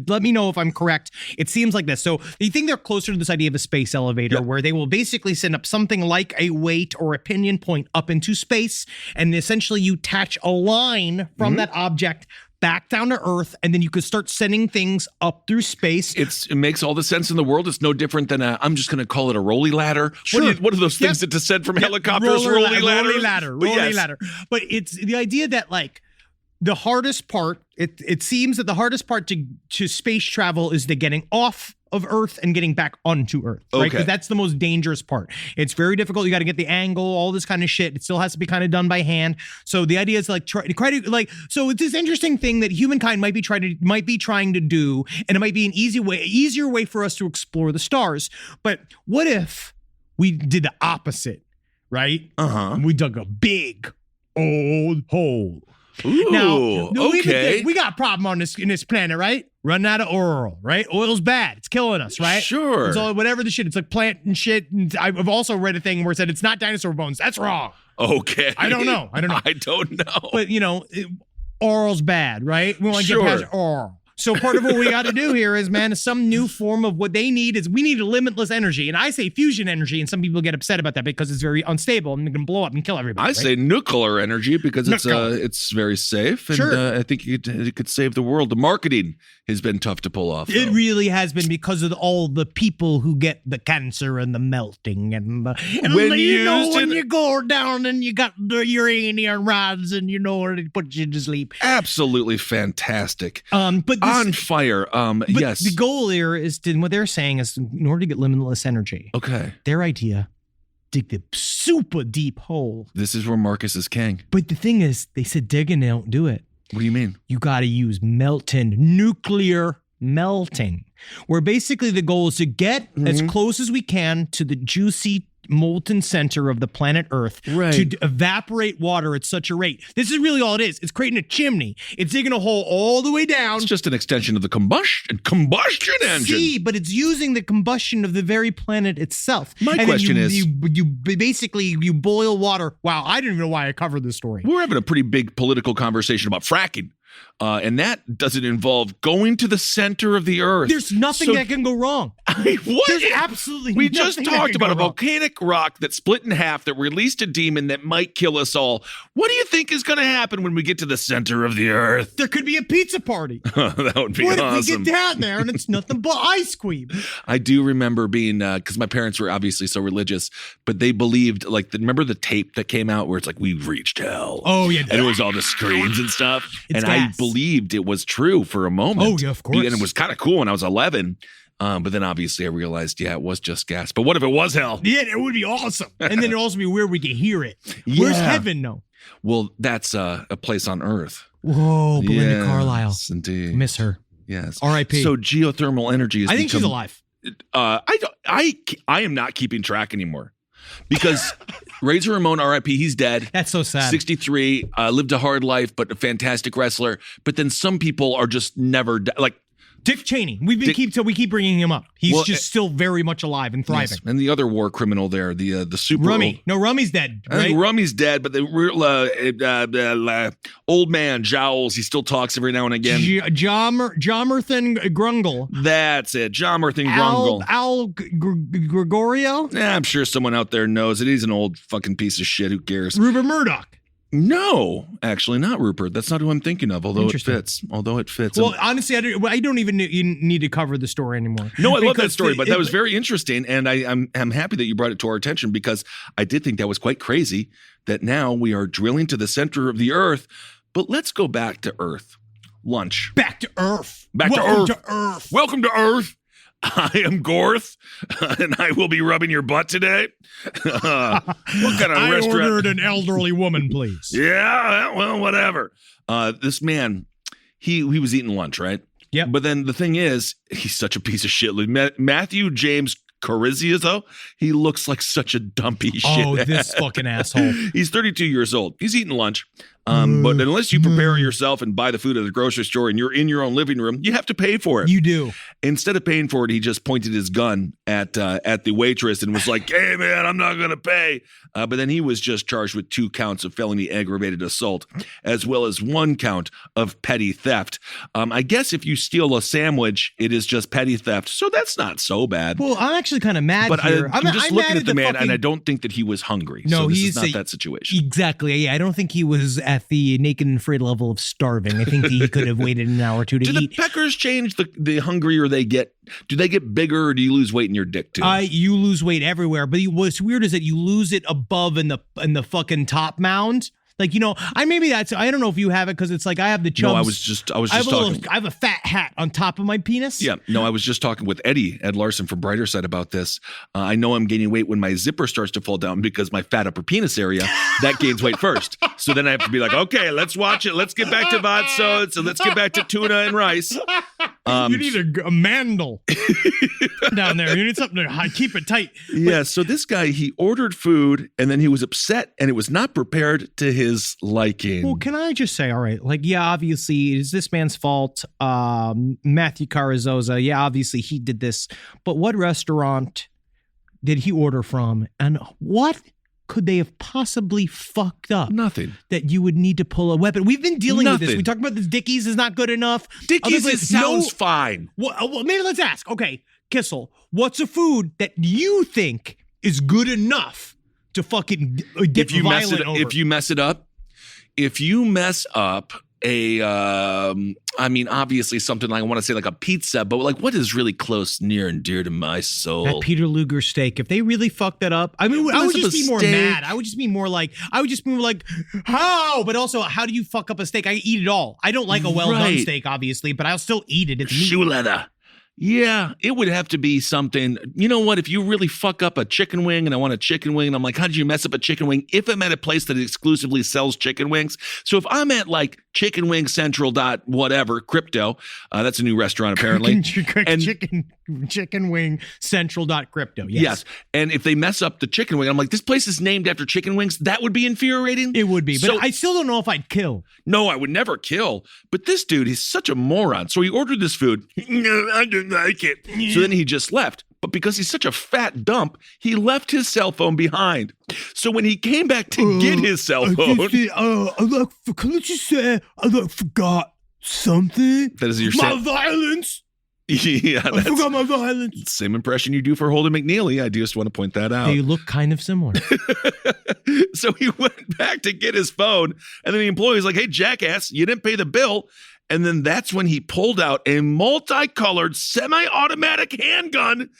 let me know if I'm correct. It seems like this. So you think they're closer to this idea of a space elevator where they will basically send up something like a weight or a pinion point up into space. And essentially you attach a line from that object back down to Earth, and then you could start sending things up through space. It makes all the sense in the world. It's no different than I'm just going to call it a rolly ladder. Sure. What are those things that descend from helicopters? Rolly ladder. Rolly ladder. But it's the idea that like the hardest part, it seems that the hardest part to space travel is the getting off of Earth and getting back onto Earth, right? Okay. Because that's the most dangerous part. It's very difficult. You got to get the angle, all this kind of shit. It still has to be kind of done by hand. So the idea is like so it's this interesting thing that humankind might be trying to do, and it might be an easier way for us to explore the stars. But what if we did the opposite, right? We dug a big old hole. Ooh, Now, okay. we got a problem on this planet, right? Running out of oil, right? Oil's bad. It's killing us, right? Sure. It's all whatever the shit. It's like plant and shit. And I've also read a thing where it said it's not dinosaur bones. That's wrong. Okay. I don't know. I don't know. But oral's bad, right? We want to get past oral. So part of what we got to do here is, man, some new form of what they need is we need a limitless energy. And I say fusion energy, and some people get upset about that because it's very unstable and it can blow up and kill everybody. I right? say nuclear energy because it's very safe, and Sure. I think it could save the world. The marketing has been tough to pull off. It though. really has been because of all the people who get the cancer and the melting and When when used you go down and you got the uranium rods and it puts you to sleep. Absolutely fantastic. But On fire. Yes. The goal here is what they're saying is in order to get limitless energy. Okay. Their idea, dig the super deep hole. This is where Marcus is king. But the thing is, they said dig and they don't do it. What do you mean? You got to use nuclear melting, where basically the goal is to get as close as we can to the juicy molten center of the planet Earth to evaporate water at such a rate. This is really all it is. It's creating a chimney. It's digging a hole all the way down. It's just an extension of the combustion engine. See, but it's using the combustion of the very planet itself. My And then question is- you basically boil water. Wow, I didn't even know why I covered this story. We're having a pretty big political conversation about fracking. And that doesn't involve going to the center of the earth. There's nothing that can go wrong. What? There's absolutely We nothing just that talked can about go a wrong. volcanic rock that split in half that released a demon that might kill us all. What do you think is going to happen when we get to the center of the earth? There could be a pizza party. That would be What awesome. if we get down there and it's nothing but ice cream? I do remember being, because my parents were obviously so religious, but they believed, like, remember the tape that came out where it's like, we've reached hell? Oh, yeah. And it was all the screams and stuff. It's and gas. I believed it was true for a moment. Oh, yeah, of course. And it was kind of cool when I was 11. But then obviously I realized, yeah, it was just gas. But what if it was hell? Yeah, it would be awesome. And then it'd also be weird we can hear it. Where's Yeah. heaven, though? Well, that's a place on Earth. Whoa, Belinda Yes, Carlisle. indeed. Miss her. Yes. R.I.P. So geothermal energy is. I think she's alive. I am not keeping track anymore because Razor Ramon, R.I.P. He's dead. That's so sad. 63, lived a hard life, but a fantastic wrestler. But then some people are just never like Dick Cheney. We keep bringing him up. He's just still very much alive and thriving. Yes. And the other war criminal there, the super Rummy. No, Rummy's dead. I Right? think Rummy's dead, but the real old man Jowls, he still talks every now and again. Jomerthan Grungle. That's it, Jomerthan Grungle. Al Gregorio. Yeah, I'm sure someone out there knows it. He's an old fucking piece of shit. Who cares? Rupert Murdoch. No, actually not Rupert. That's not who I'm thinking of, although it Interesting. fits. Well, honestly, I don't even need to cover the story anymore. No, I love that Because story, but that was very interesting, and I'm happy that you brought it to our attention because I did think that was quite crazy that now we are drilling to the center of the earth. But let's go back to Earth. Lunch. Back to Earth. Welcome to Earth. Welcome to Earth. I am Gorth, and I will be rubbing your butt today. What kind of I restaurant? ordered an elderly woman, please. Yeah, well, whatever. This man, he was eating lunch, right? Yep. But then the thing is, he's such a piece of shit. Matthew James Carrizio, he looks like such a dumpy shit. Oh, this fucking asshole. He's 32 years old. He's eating lunch. But unless you prepare yourself and buy the food at the grocery store and you're in your own living room, you have to pay for it. You do. Instead of paying for it, he just pointed his gun at the waitress and was like, "Hey, man, I'm not going to pay." But then he was just charged with 2 counts of felony aggravated assault, as well as 1 count of petty theft. I guess if you steal a sandwich, it is just petty theft. So that's not so bad. Well, I'm actually kind of mad But here. I'm just looking mad at the man, fucking- and I don't think that he was hungry. No, so this he's is not that situation. Exactly. Yeah, I don't think he was at the naked and afraid level of starving. I think he could have waited an hour or two to Do the eat. peckers change the hungrier they get? Do they get bigger, or do you lose weight in your dick too? You lose weight everywhere, but what's weird is that you lose it above in the fucking top mound. Like, you know, I don't know if you have it because it's like I have the chubs. No, I was just talking. I have a fat hat on top of my penis. Yeah, no, I was just talking with Ed Larson from Brighter Side about this. I know I'm gaining weight when my zipper starts to fall down because my fat upper penis area, that gains weight first. So then I have to be like, okay, let's watch it. Let's get back to vodka. So let's get back to tuna and rice. You need a mandel down there. You need something to keep it tight. Yeah, so this guy, he ordered food and then he was upset and it was not prepared to his liking. Well, can I just say, all right, like, yeah, obviously, it's this man's fault. Matthew Carrizosa, yeah, obviously he did this. But what restaurant did he order from? And what could they have possibly fucked up? Nothing. That you would need to pull a weapon. We've been dealing with this. Nothing. We talked about this. Dickies is not good enough. Dickies sounds fine. Well, maybe let's ask. Okay, Kissel, what's a food that you think is good enough to fucking get violent over? If you mess up I mean, obviously something like, I want to say like a pizza, but like what is really close, near and dear to my soul? That Peter Luger steak. If they really fucked that up, I mean, I would just be more mad. I would just be more like, how? But also, how do you fuck up a steak? I eat it all. I don't like a well-done steak, obviously, but I'll still eat it. It's meat. Shoe leather. Yeah, it would have to be something. You know what? If you really fuck up a chicken wing and I want a chicken wing, and I'm like, how did you mess up a chicken wing? If I'm at a place that exclusively sells chicken wings. So if I'm at like Chicken Wing Central dot whatever, crypto, that's a new restaurant apparently. Chicken Wing Central dot crypto. Yes. And if they mess up the chicken wing, I'm like, this place is named after chicken wings. That would be infuriating. It would be, but I still don't know if I'd kill. No, I would never kill. But this dude, he's such a moron. So he ordered this food. No, I don't like it. So then he just left. But because he's such a fat dump, he left his cell phone behind. So when he came back to get his cell phone, I forgot. Something? That is your My violence. Yeah, I forgot my violence. same impression you do for Holden McNeely. I just want to point that out. They look kind of similar. So he went back to get his phone, and then the employee's like, hey, jackass, you didn't pay the bill. And then that's when he pulled out a multicolored semi-automatic handgun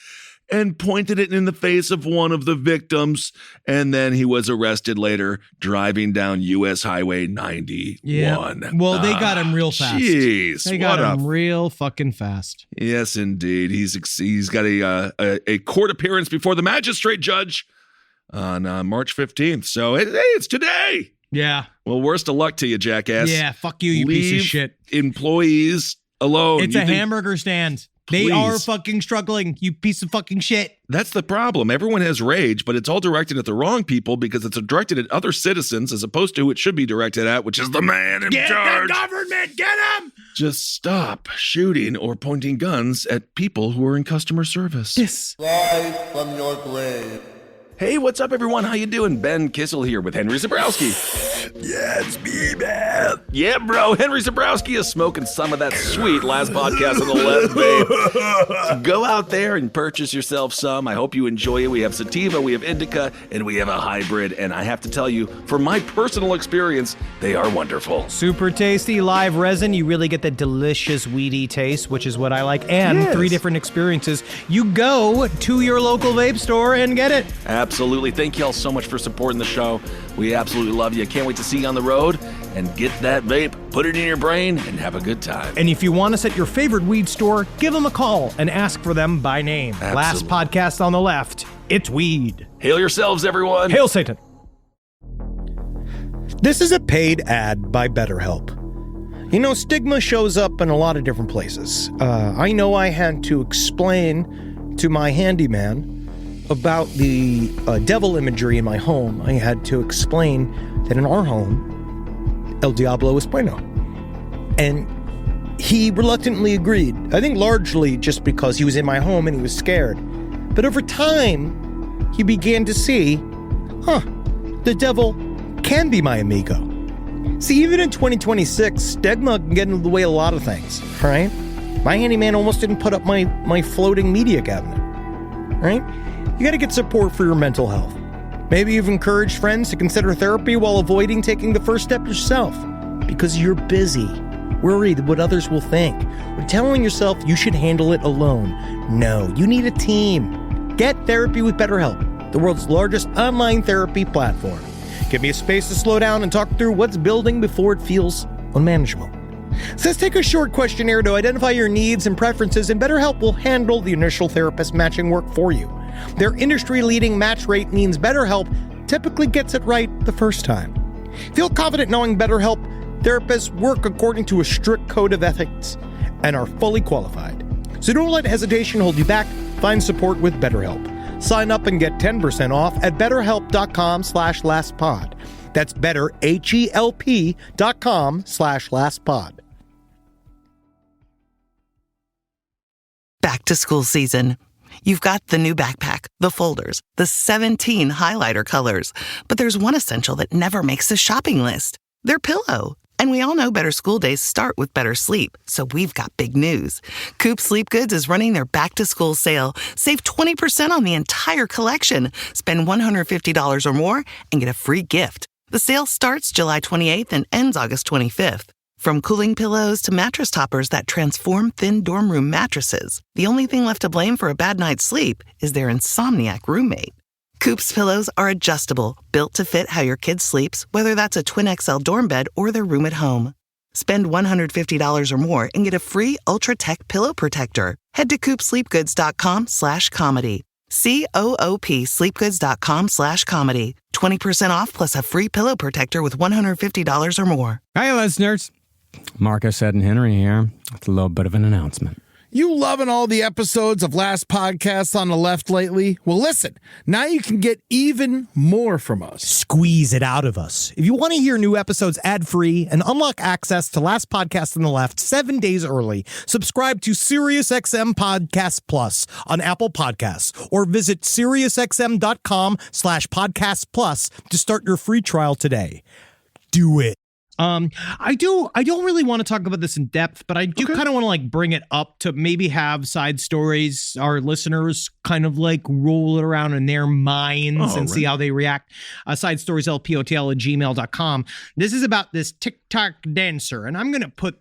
and pointed it in the face of one of the victims. And then he was arrested later driving down U.S. Highway 91. Yeah. Well, they got him real fast. Jeez. They got him real fucking fast. Yes, indeed. He's got a court appearance before the magistrate judge on March 15th. So it's today. Yeah. Well, worst of luck to you, jackass. Yeah, fuck you, piece of shit. Employees alone. It's a hamburger stand. They Please. are fucking struggling, you piece of fucking shit. That's the problem. Everyone has rage, but it's all directed at the wrong people because it's directed at other citizens as opposed to who it should be directed at, which is the man in charge. Get the government, get him! Just stop shooting or pointing guns at people who are in customer service. Yes. Rise from your grave. Hey, what's up, everyone? How you doing? Ben Kissel here with Henry Zabrowski. Yeah, it's me, man. Yeah, bro. Henry Zabrowski is smoking some of that sweet Last Podcast on the Left, babe. So go out there and purchase yourself some. I hope you enjoy it. We have sativa, we have indica, and we have a hybrid. And I have to tell you, from my personal experience, they are wonderful. Super tasty live resin. You really get the delicious weedy taste, which is what I like. And 3 different experiences. You go to your local vape store and get it. Absolutely. Thank you all so much for supporting the show. We absolutely love you. Can't wait to see you on the road and get that vape, put it in your brain, and have a good time. And if you want us at your favorite weed store, give them a call and ask for them by name. Absolutely. Last Podcast on the Left. It's weed. Hail yourselves, everyone. Hail Satan. This is a paid ad by BetterHelp. You know, stigma shows up in a lot of different places. I know I had to explain to my handyman about the devil imagery in my home. I had to explain that in our home, El Diablo es bueno. And he reluctantly agreed. I think largely just because he was in my home and he was scared. But over time, he began to see, the devil can be my amigo. See, even in 2026, stigma can get in the way of a lot of things, right? My handyman almost didn't put up my floating media cabinet, right? You got to get support for your mental health. Maybe you've encouraged friends to consider therapy while avoiding taking the first step yourself because you're busy, worried what others will think, or telling yourself you should handle it alone. No, you need a team. Get therapy with BetterHelp, the world's largest online therapy platform. Give me a space to slow down and talk through what's building before it feels unmanageable. So let's take a short questionnaire to identify your needs and preferences, and BetterHelp will handle the initial therapist matching work for you. Their industry-leading match rate means BetterHelp typically gets it right the first time. Feel confident knowing BetterHelp therapists work according to a strict code of ethics and are fully qualified. So don't let hesitation hold you back. Find support with BetterHelp. Sign up and get 10% off at betterhelp.com/lastpod. That's betterhelp.com/lastpod. Back to school season. You've got the new backpack, the folders, the 17 highlighter colors. But there's one essential that never makes the shopping list. Their pillow. And we all know better school days start with better sleep. So we've got big news. Coop Sleep Goods is running their back-to-school sale. Save 20% on the entire collection. Spend $150 or more and get a free gift. The sale starts July 28th and ends August 25th. From cooling pillows to mattress toppers that transform thin dorm room mattresses, the only thing left to blame for a bad night's sleep is their insomniac roommate. Coop's pillows are adjustable, built to fit how your kid sleeps, whether that's a twin XL dorm bed or their room at home. Spend $150 or more and get a free Ultra Tech pillow protector. Head to coopsleepgoods.com/comedy. COOP sleepgoods.com/comedy. 20% off plus a free pillow protector with $150 or more. Hi, listeners. Marcus, Ed, and Henry here. It's a little bit of an announcement. You loving all the episodes of Last Podcast on the Left lately? Well, listen, now you can get even more from us. Squeeze it out of us. If you want to hear new episodes ad-free and unlock access to Last Podcast on the Left 7 days early, subscribe to SiriusXM Podcast Plus on Apple Podcasts or visit SiriusXM.com/Podcast Plus to start your free trial today. Do it. I don't really want to talk about this in depth, but I do kind of want to like bring it up to maybe have side stories, our listeners kind of like roll it around in their minds and see how they react. Side stories, lpotl@gmail.com. This is about this TikTok dancer, and I'm gonna put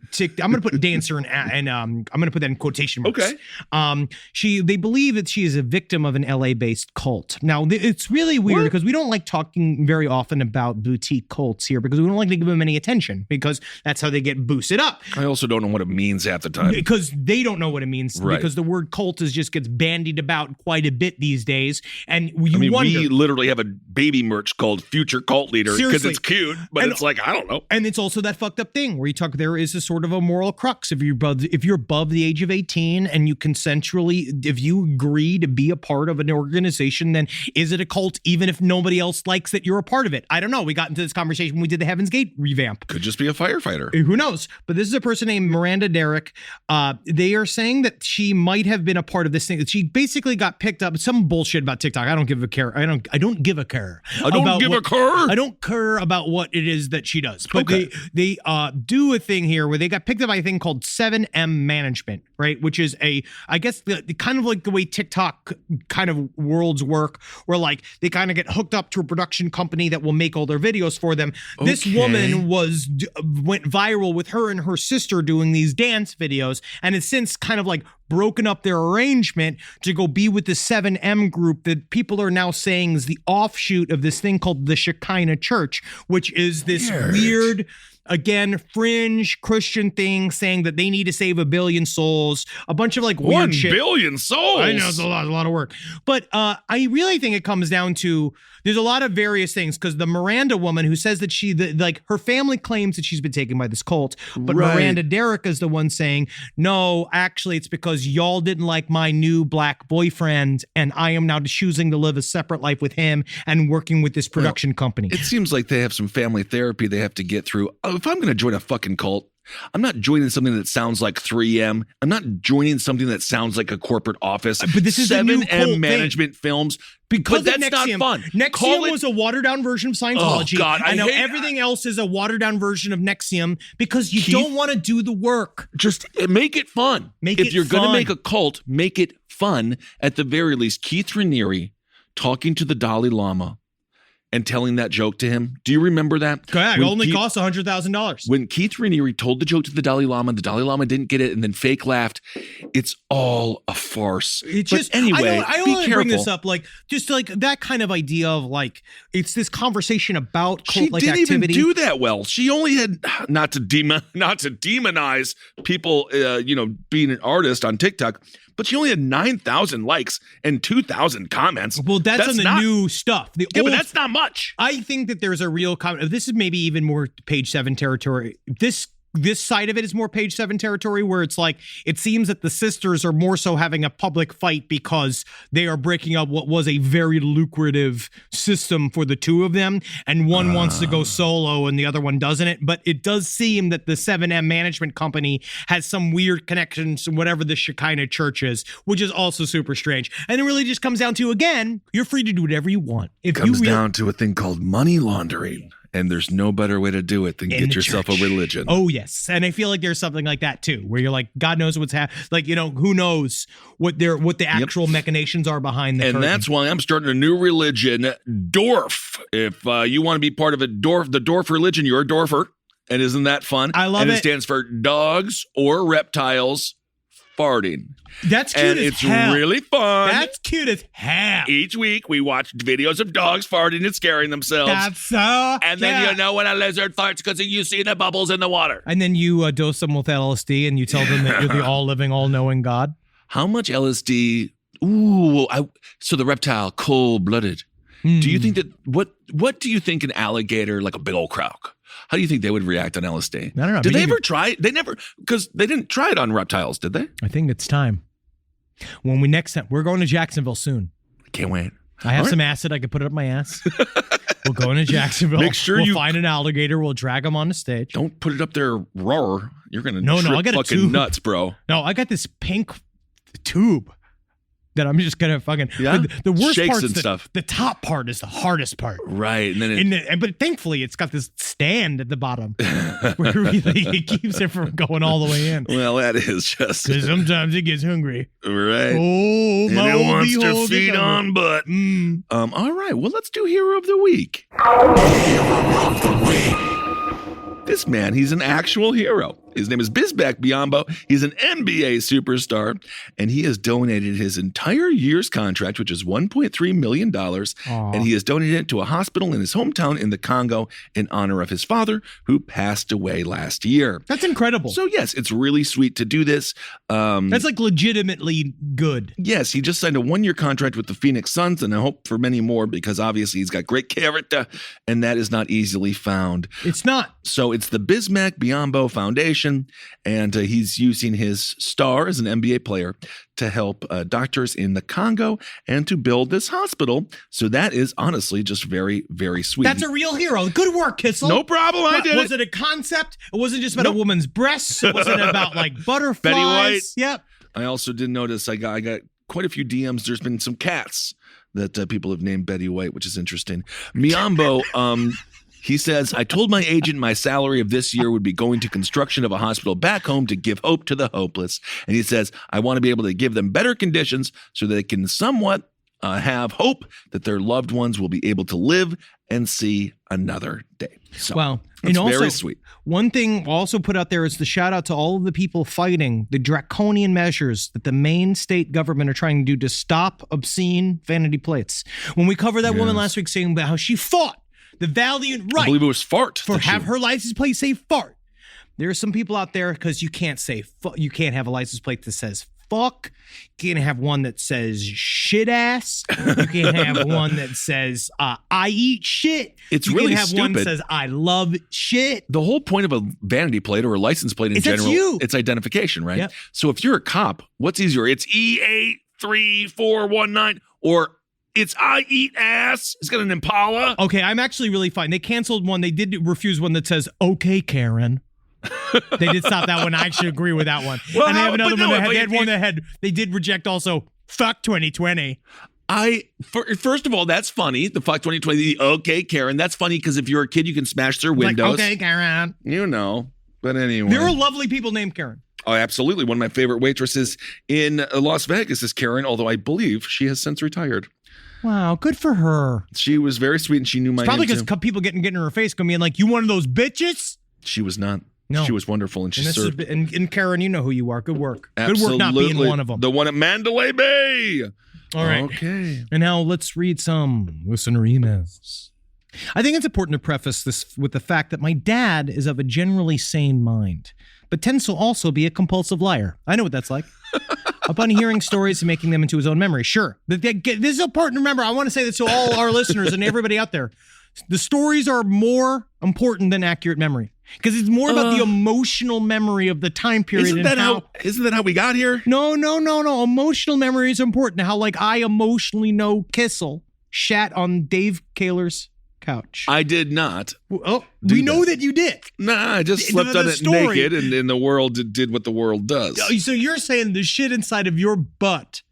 dancer and I'm gonna put that in quotation marks. Okay. They believe that she is a victim of an LA-based cult. Now it's really weird because we don't like talking very often about boutique cults here because we don't like to give them any attention because that's how they get boosted up. I also don't know what it means half the time. Because they don't know what it means because the word cult just gets bandied about quite a bit these days. And wonder. We literally have a baby merch called Future Cult Leader because it's cute, but it's like, I don't know. And it's also that fucked up thing where you talk, there is a sort of a moral crux. If you're above the age of 18 and you consensually, if you agree to be a part of an organization, then is it a cult even if nobody else likes that you're a part of it? I don't know. We got into this conversation when we did the Heaven's Gate revamp. Could just be a firefighter. Who knows? But this is a person named Miranda Derrick. They are saying that she might have been a part of this thing. That she basically got picked up. Some bullshit about TikTok. I don't give a care. I don't give a care. I don't care about what it is that she does. But they do a thing here where they got picked up by a thing called 7M Management, right? Which is I guess the kind of like the way TikTok kind of worlds work, where like they kind of get hooked up to a production company that will make all their videos for them. Okay. This woman went viral with her and her sister doing these dance videos, and has since kind of like broken up their arrangement to go be with the 7M group that people are now saying is the offshoot of this thing called the Shekinah Church, which is this weird, again, fringe Christian thing saying that they need to save 1 billion souls, a bunch of like weird shit. 1 billion souls. I know it's a lot of work, but I really think it comes down to there's a lot of various things because the Miranda woman who says that her family claims that she's been taken by this cult, but Miranda Derrick is the one saying, no, actually it's because y'all didn't like my new black boyfriend and I am now choosing to live a separate life with him and working with this production company. It seems like they have some family therapy they have to get through. If I'm going to join a fucking cult, I'm not joining something that sounds like 3M. I'm not joining something that sounds like a corporate office. But this is 7M Management Films. Because but that's not fun. NXIVM was a watered down version of Scientology. Oh, God, I know everything else is a watered down version of NXIVM because you don't want to do the work. Just make it fun. If you're going to make a cult, make it fun. At the very least, Keith Raniere talking to the Dalai Lama and telling that joke to him. Do you remember that? Yeah, it only cost $100,000. When Keith Raniere told the joke to the Dalai Lama didn't get it and then fake laughed. It's all a farce. Anyway, I be only careful. bring this up just like that kind of idea of like it's this conversation about cult-like activity. She didn't even do that well. She only had not to demonize people, being an artist on TikTok. But she only had 9,000 likes and 2,000 comments. Well, that's on the new stuff. But that's not much. I think that there's a real comment. This is maybe even more page 7 territory. This side of it is more page 7 territory where it's like it seems that the sisters are more so having a public fight because they are breaking up what was a very lucrative system for the two of them, and one wants to go solo and the other one doesn't. But it does seem that the 7M Management Company has some weird connections to whatever the Shekinah Church is, which is also super strange. And it really just comes down to, again, you're free to do whatever you want. It comes down to a thing called money laundering. And there's no better way to do it than get yourself a religion. Oh, yes. And I feel like there's something like that, too, where you're like, God knows what's happening. Like, who knows what the actual machinations are behind the curtain. And that's why I'm starting a new religion, Dorf. If you want to be part of the Dorf religion, you're a Dorfer. And isn't that fun? I love it. And it stands for dogs or reptiles farting. That's cute and as it's hell. Really fun. That's cute as hell. Each week we watch videos of dogs farting and scaring themselves. That's so And then you know when a lizard farts because you see the bubbles in the water. And then you dose them with LSD and you tell them that you're the all-living, all-knowing God. How much LSD? Ooh, so the reptile, cold-blooded. Do you think that, what do you think an alligator, like a big old croc, how do you think they would react on LSD? I don't know. Did they ever try it? They never, because they didn't try it on reptiles, did they? I think it's time. When next time, we're going to Jacksonville soon. Can't wait. I have some acid. I can put it up my ass. We'll go into Jacksonville. Make sure we'll find an alligator. We'll drag him on the stage. Don't put it up there raw. You're going to I got fucking a tube. nuts, bro. No, I got this pink tube that I'm just gonna fucking. Yeah? The worst Shakes part and stuff. The top part is the hardest part. Right. And then But thankfully, it's got this stand at the bottom where really it keeps it from going all the way in. well, that is just Because sometimes it gets hungry. right. Oh, And my it old wants to behold feed is on butt. All right. Well, let's do Hero of the Week. This man, he's an actual hero. His name is Bisbek Biyombo. He's an NBA superstar, and he has donated his entire year's contract, which is $1.3 million, and he has donated it to a hospital in his hometown in the Congo in honor of his father, who passed away last year. That's incredible. So, yes, it's really sweet to do this. That's like legitimately good. Yes, he just signed a 1-year contract with the Phoenix Suns, and I hope for many more because obviously he's got great character, and that is not easily found. It's not. So it's the Bismack Biyombo Foundation, and he's using his star as an NBA player to help doctors in the Congo and to build this hospital. So that is honestly just very, very sweet. That's a real hero. Good work, Kissel. No problem. I did Was it a concept? It wasn't just about a woman's breasts. It wasn't about like butterflies. Betty White. Yep. I also did notice I got quite a few DMs. There's been some cats that people have named Betty White, which is interesting. Biyombo, he says, I told my agent my salary of this year would be going to construction of a hospital back home to give hope to the hopeless. And he says, I want to be able to give them better conditions so that they can somewhat have hope that their loved ones will be able to live and see another day. So, wow. It's and also, very sweet. One thing I'll also put out there is the shout out to all of the people fighting the draconian measures that the Maine state government are trying to do to stop obscene vanity plates. When we covered that woman last week saying about how she fought the valiant right. I believe it was fart. For have her license plate say fart. There are some people out there because you can't say you can't have a license plate that says fuck. You can't have one that says shit ass. You can't have one that says I eat shit. It's you really can't have stupid. one that says I love shit. The whole point of a vanity plate or a license plate in general, it's identification, right? Yep. So if you're a cop, what's easier? It's E83419 or it's I eat ass. It's got an Impala. Okay, I'm actually really fine. They canceled one. They did refuse one that says, okay, Karen. They did stop that one. I actually agree with that one. Well, and they have another one that but they had one that had, they did reject also, fuck 2020. First of all, that's funny. The fuck 2020, the okay, Karen. That's funny because if you're a kid, you can smash their windows. Like, okay, Karen. You know. But anyway. There are lovely people named Karen. Oh, absolutely. One of my favorite waitresses in Las Vegas is Karen, although I believe she has since retired. Wow, good for her. She was very sweet and she knew my name. Probably because people getting in her face, going like, you one of those bitches? She was not. No. She was wonderful and she served. And Karen, you know who you are. Good work. Absolutely. Good work not being one of them. The one at Mandalay Bay. All right. Okay. And now let's read some listener emails. I think it's important to preface this with the fact that my dad is of a generally sane mind, but tends to also be a compulsive liar. I know what that's like. Upon hearing stories and making them into his own memory. Sure. This is important to remember. I want to say this to all our listeners and everybody out there. The stories are more important than accurate memory. Because it's more about the emotional memory of the time period. Isn't that how we got here? No. Emotional memory is important. How like I emotionally know Kissel shat on Dave Kaler's couch. I did not. Oh, we know that you did. Nah, I just slept on it naked and the world did what the world does. So you're saying the shit inside of your butt,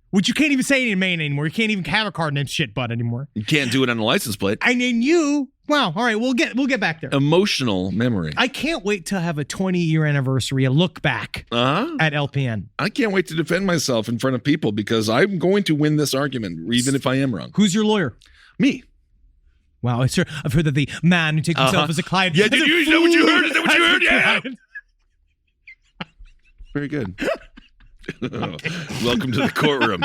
which you can't even say in Maine anymore. You can't even have a car named shit butt anymore. You can't do it on a license plate. I mean, wow. All right, we'll get back there. Emotional memory. I can't wait to have a 20-year anniversary, a look back at LPN. I can't wait to defend myself in front of people because I'm going to win this argument, even if I am wrong. Who's your lawyer? Me. Wow, I've heard that the man who takes himself as a client. Yeah, is that what you heard? Is that what you heard? Yeah. Very good. Welcome to the courtroom.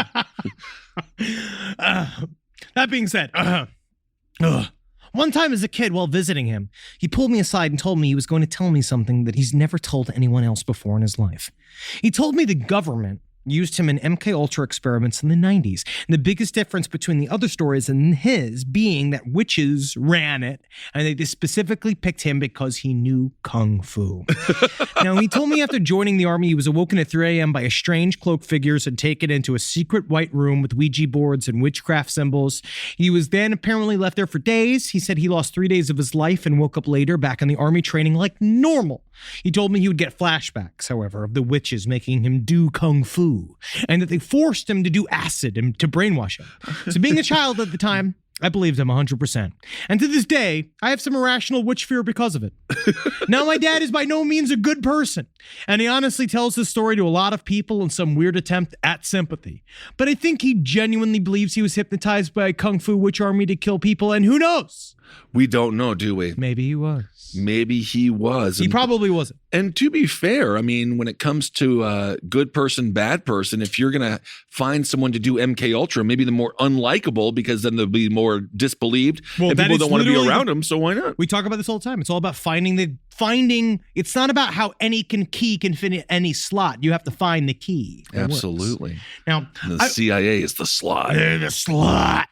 That being said, one time as a kid while visiting him, he pulled me aside and told me he was going to tell me something that he's never told anyone else before in his life. He told me the government used him in MK Ultra experiments in the 90s. And the biggest difference between the other stories and his being that witches ran it, and they specifically picked him because he knew Kung Fu. Now, he told me after joining the army, he was awoken at 3 a.m. by a strange cloaked figures and taken into a secret white room with Ouija boards and witchcraft symbols. He was then apparently left there for days. He said he lost 3 days of his life and woke up later back in the army training like normal. He told me he would get flashbacks, however, of the witches making him do Kung Fu. flu, and that they forced him to do acid and to brainwash him. So being a child at the time, I believed him 100%. And to this day, I have some irrational witch fear because of it. Now, my dad is by no means a good person, and he honestly tells this story to a lot of people in some weird attempt at sympathy. But I think he genuinely believes he was hypnotized by a kung fu witch army to kill people, and who knows? We don't know, do we? Maybe he was. Maybe he was. He probably wasn't. And to be fair, I mean, when it comes to good person, bad person, if you're going to find someone to do MK Ultra, maybe the more unlikable, because then they'll be more disbelieved, and people don't want to be around them, so why not? We talk about this all the time. It's all about finding. It's not about how any key can fit in any slot. You have to find the key. Absolutely. Now, the CIA is the slot. The slot.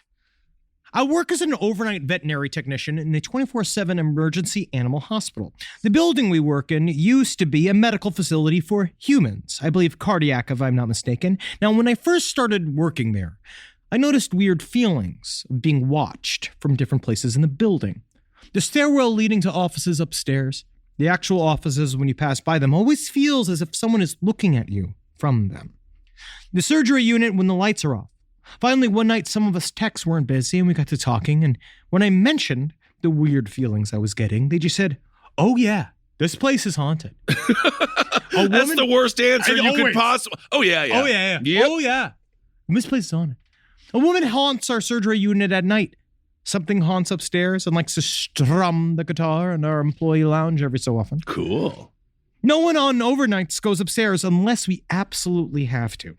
I work as an overnight veterinary technician in a 24/7 emergency animal hospital. The building we work in used to be a medical facility for humans. I believe cardiac, if I'm not mistaken. Now, when I first started working there, I noticed weird feelings of being watched from different places in the building. The stairwell leading to offices upstairs, the actual offices when you pass by them, always feels as if someone is looking at you from them. The surgery unit when the lights are off. Finally, one night, some of us techs weren't busy and we got to talking. And when I mentioned the weird feelings I was getting, they just said, "Oh, yeah, this place is haunted." That's the worst answer you could possibly. Oh, yeah, yeah. Oh, yeah, yeah. Yep. Oh, yeah. This place is haunted. A woman haunts our surgery unit at night. Something haunts upstairs and likes to strum the guitar in our employee lounge every so often. Cool. No one on overnights goes upstairs unless we absolutely have to.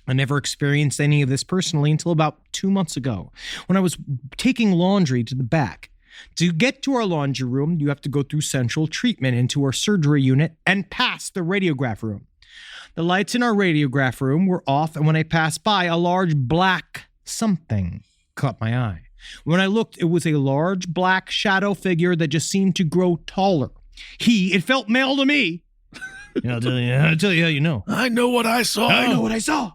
I never experienced any of this personally until about 2 months ago when I was taking laundry to the back. To get to our laundry room, you have to go through central treatment into our surgery unit and past the radiograph room. The lights in our radiograph room were off, and when I passed by, a large black something caught my eye. When I looked, it was a large black shadow figure that just seemed to grow taller. It felt male to me. I'll tell you how you know. I know what I saw. I know what I saw.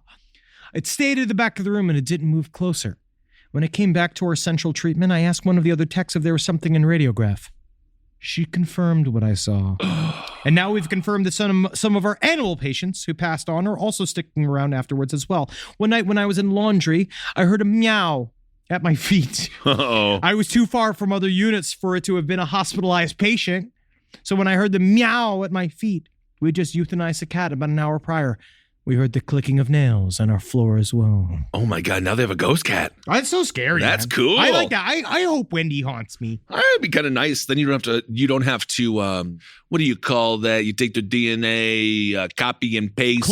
It stayed at the back of the room and it didn't move closer. When it came back to our central treatment, I asked one of the other techs if there was something in radiograph. She confirmed what I saw. And now we've confirmed that some of our animal patients who passed on are also sticking around afterwards as well. One night when I was in laundry, I heard a meow at my feet. Uh-oh. I was too far from other units for it to have been a hospitalized patient. So when I heard the meow at my feet, we just euthanized the cat about an hour prior. We heard the clicking of nails on our floor as well. Oh my God, now they have a ghost cat. That's so scary. That's man. cool. I like that. I hope Wendy haunts me. That'd be kind of nice. Then you don't have to, what do you call that? You take the DNA, copy and paste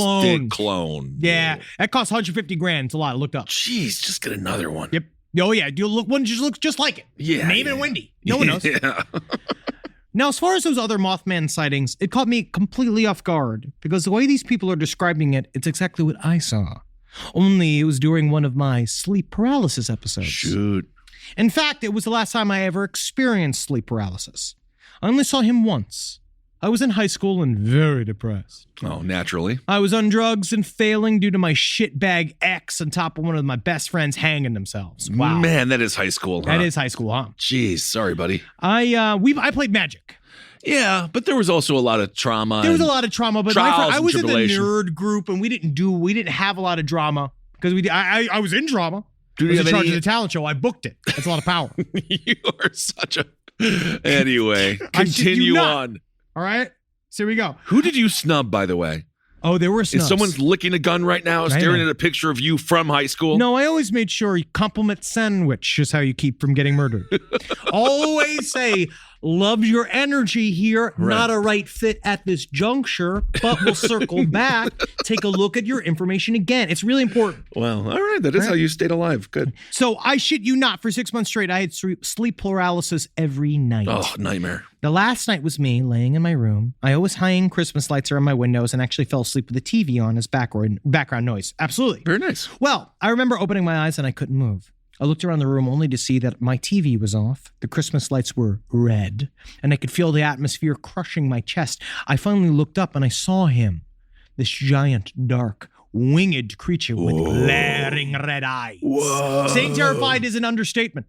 clone. Yeah. That costs $150,000. It's a lot. I looked up. Jeez, just get another one. Yep. Oh yeah. One just looks just like it. Yeah. Name it Wendy. No one knows. Yeah. Now, as far as those other Mothman sightings, it caught me completely off guard because the way these people are describing it, it's exactly what I saw. Only it was during one of my sleep paralysis episodes. Shoot. In fact, it was the last time I ever experienced sleep paralysis. I only saw him once. I was in high school and very depressed. Oh, naturally. I was on drugs and failing due to my shitbag ex on top of one of my best friends hanging themselves. Wow. Man, that is high school, huh? That is high school, huh? Jeez, sorry, buddy. I played Magic. Yeah, but there was also a lot of trauma. There was a lot of trauma, but I was in the tribulation. nerd group and we didn't have a lot of drama because I was in drama. I Do was you in have charge any- of the talent show. I booked it. That's a lot of power. You are such a... Anyway, I shit you continue not. on. All right, so here we go. Who did you snub, by the way? Oh, there were snubs. Is someone licking a gun right now, staring know. at a picture of you from high school? No, I always made sure compliment sandwich is how you keep from getting murdered. Always say, love your energy here. Right. Not a right fit at this juncture, but we'll circle back. Take a look at your information again. It's really important. Well, all right. That is how you stayed alive. Good. So I shit you not, for 6 months straight, I had sleep paralysis every night. Oh, nightmare. The last night was me laying in my room. I always hang Christmas lights around my windows and actually fell asleep with the TV on as background noise. Absolutely. Very nice. Well, I remember opening my eyes and I couldn't move. I looked around the room only to see that my TV was off, the Christmas lights were red, and I could feel the atmosphere crushing my chest. I finally looked up and I saw him, this giant, dark, winged creature with glaring red eyes. Whoa. Saying terrified is an understatement.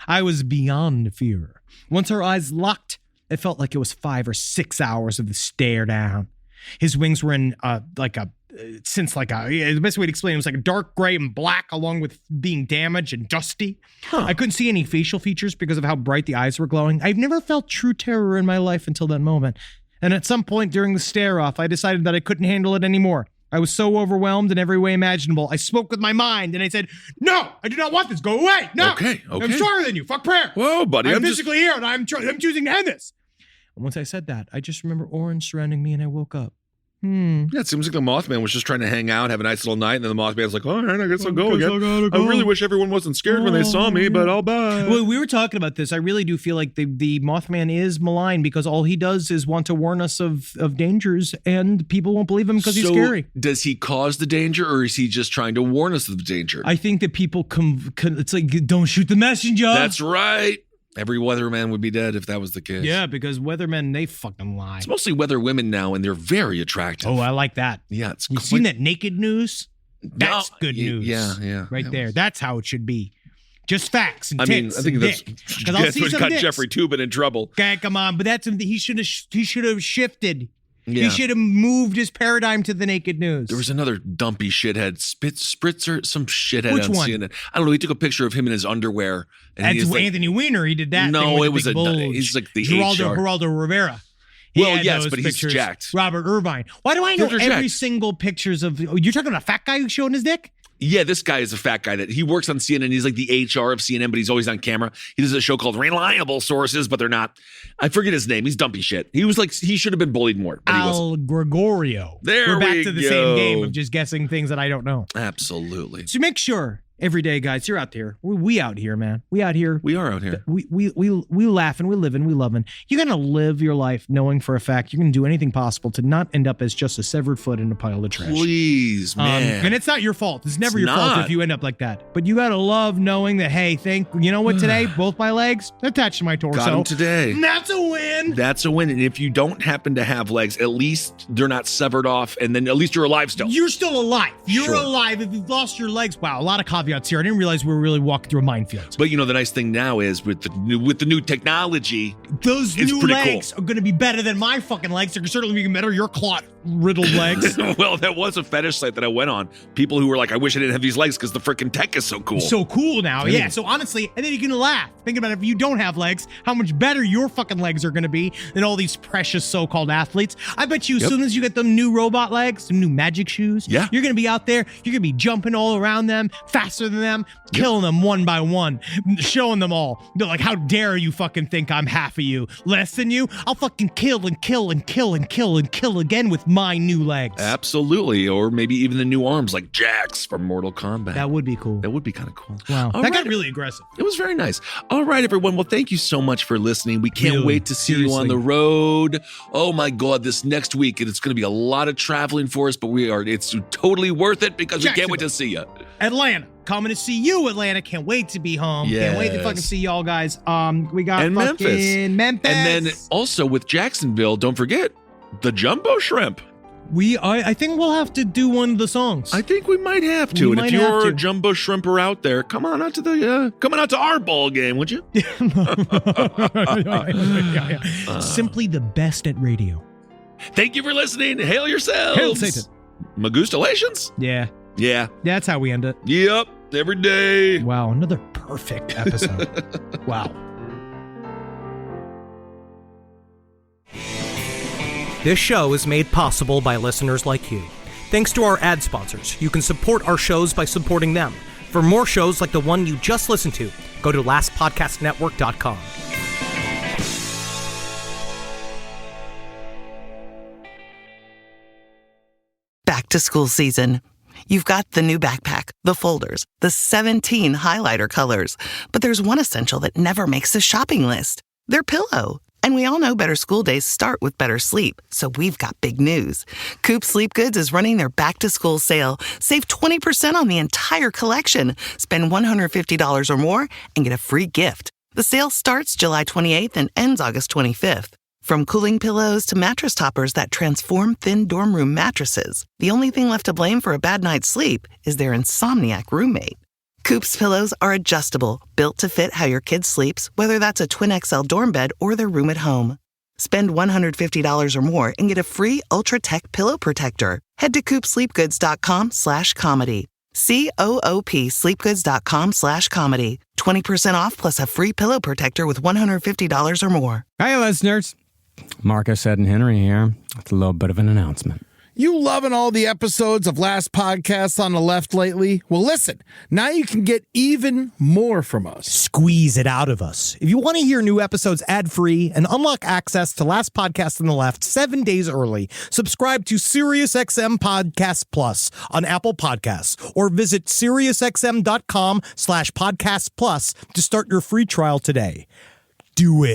I was beyond fear. Once our eyes locked, it felt like it was 5 or 6 hours of the stare down. His wings were in like a since the best way to explain it was like a dark gray and black along with being damaged and dusty. I couldn't see any facial features because of how bright the eyes were glowing. I've never felt true terror in my life until that moment. And at some point during the stare-off, I decided that I couldn't handle it anymore. I was so overwhelmed in every way imaginable. I spoke with my mind and I said, no, I do not want this. Go away. No. Okay. I'm stronger than you. Fuck prayer. Whoa, buddy. I'm physically here and I'm choosing to end this. And once I said that, I just remember orange surrounding me and I woke up. Yeah, it seems like the Mothman was just trying to hang out, have a nice little night, and then the Mothman's like, all right, I guess I'll go again. I really wish everyone wasn't scared when they saw me, but I'll bye. Well, we were talking about this. I really do feel like the Mothman is malign because all he does is want to warn us of dangers, and people won't believe him because he's scary. Does he cause the danger, or is he just trying to warn us of the danger? I think that people it's like, don't shoot the messenger. That's right. Every weatherman would be dead if that was the case. Yeah, because weathermen, they fucking lie. It's mostly weather women now, and they're very attractive. Oh, I like that. Yeah, it's You've seen that naked news? That's good news. Yeah. Right there. That's how it should be. Just facts and I mean, tits I think and that's what got dicks. Jeffrey Toobin in trouble. Okay, come on, but that's he should have shifted. Yeah. He should have moved his paradigm to the naked news. There was another dumpy shithead, Spritzer, some shithead. Which on one? CNN. I don't know. He took a picture of him in his underwear. And That's he's like, Anthony Weiner. He did that. No, it was he's like the Geraldo Rivera. Well, yes, but he's jacked. Robert Irvine. Why do I know They're every jacked. single pictures of? You're talking about a fat guy who's showing his dick? Yeah, this guy is a fat guy that he works on CNN. He's like the HR of CNN, but he's always on camera. He does a show called Reliable Sources, but they're not. I forget his name. He's dumpy shit. He was like, he should have been bullied more, but he wasn't. Al Gregorio. There We're back we to the go. same game of just guessing things that I don't know. Absolutely. So make sure every day, guys, you're out there. We out here, man. We out here. We are out here. We laughing, we living, we loving. You're gonna live your life knowing for a fact you're gonna do anything possible to not end up as just a severed foot in a pile of trash. Please, man. And it's not your fault. It's never your fault not. if you end up like that. But you gotta love knowing that, hey, you know what, today, both my legs attached to my torso. Got him today. That's a win. That's a win. And if you don't happen to have legs, at least they're not severed off, and then at least you're alive still. You're still alive. You're Sure. alive. If you've lost your legs, wow, a lot of caveats here. I didn't realize we were really walking through a minefield. But you know, the nice thing now is with the new technology, those it's new pretty legs are going to be better than my fucking legs. They're certainly be better your clot-riddled legs. Well, that was a fetish site that I went on. People who were like, I wish I didn't have these legs because the freaking tech is so cool. So cool now, yeah. So honestly, and then you can laugh. Think about it. If you don't have legs, how much better your fucking legs are going to be than all these precious so-called athletes. I bet you as soon as you get them new robot legs, some new magic shoes, you're going to be out there, you're going to be jumping all around them, faster than them, killing them one by one, showing them all. They're like, how dare you fucking think I'm half of you? Less than you? I'll fucking kill and kill and kill and kill and kill again with my new legs. Absolutely. Or maybe even the new arms like Jax from Mortal Kombat. That would be cool. That would be kind of cool. Wow. All That right. got really aggressive. It was very nice. All right, everyone. Well, thank you so much for listening. We can't Really, wait to see you on seriously. the road. Oh my God, this next week, it's going to be a lot of traveling for us, but it's totally worth it because we can't wait to see you. Atlanta. Coming to see you, Atlanta. Can't wait to be home. Can't wait to fucking see y'all guys. We got And fucking Memphis. And then also with Jacksonville, don't forget the Jumbo Shrimp. I think we'll have to do one of the songs. I think we might have to. We And might if have you're to. a Jumbo Shrimper out there, come on out to our ball game, would you? Simply the best at radio. Thank you for listening. Hail yourselves. Hail Satan. Magustalations? Yeah. Yeah. That's how we end it. Yep. Every day. Wow. Another perfect episode. Wow. This show is made possible by listeners like you. Thanks to our ad sponsors, you can support our shows by supporting them. For more shows like the one you just listened to, go to lastpodcastnetwork.com. Back to school season. You've got the new backpack, the folders, the 17 highlighter colors, but there's one essential that never makes the shopping list. Their pillow. And we all know better school days start with better sleep, so we've got big news. Coop Sleep Goods is running their back-to-school sale. Save 20% on the entire collection. Spend $150 or more and get a free gift. The sale starts July 28th and ends August 25th. From cooling pillows to mattress toppers that transform thin dorm room mattresses, the only thing left to blame for a bad night's sleep is their insomniac roommate. Coop's pillows are adjustable, built to fit how your kid sleeps, whether that's a twin XL dorm bed or their room at home. Spend $150 or more and get a free Ultra Tech pillow protector. head to coopsleepgoods.com/comedy. COOP sleepgoods.com/comedy. 20% off plus a free pillow protector with $150 or more. Hey, listeners. Marcus, Ed, and Henry here. It's a little bit of an announcement. You loving all the episodes of Last Podcast on the Left lately? Well, listen, now you can get even more from us. Squeeze it out of us. If you want to hear new episodes ad-free and unlock access to Last Podcast on the Left 7 days early, subscribe to SiriusXM Podcast Plus on Apple Podcasts or visit SiriusXM.com/Podcast Plus to start your free trial today. Do it.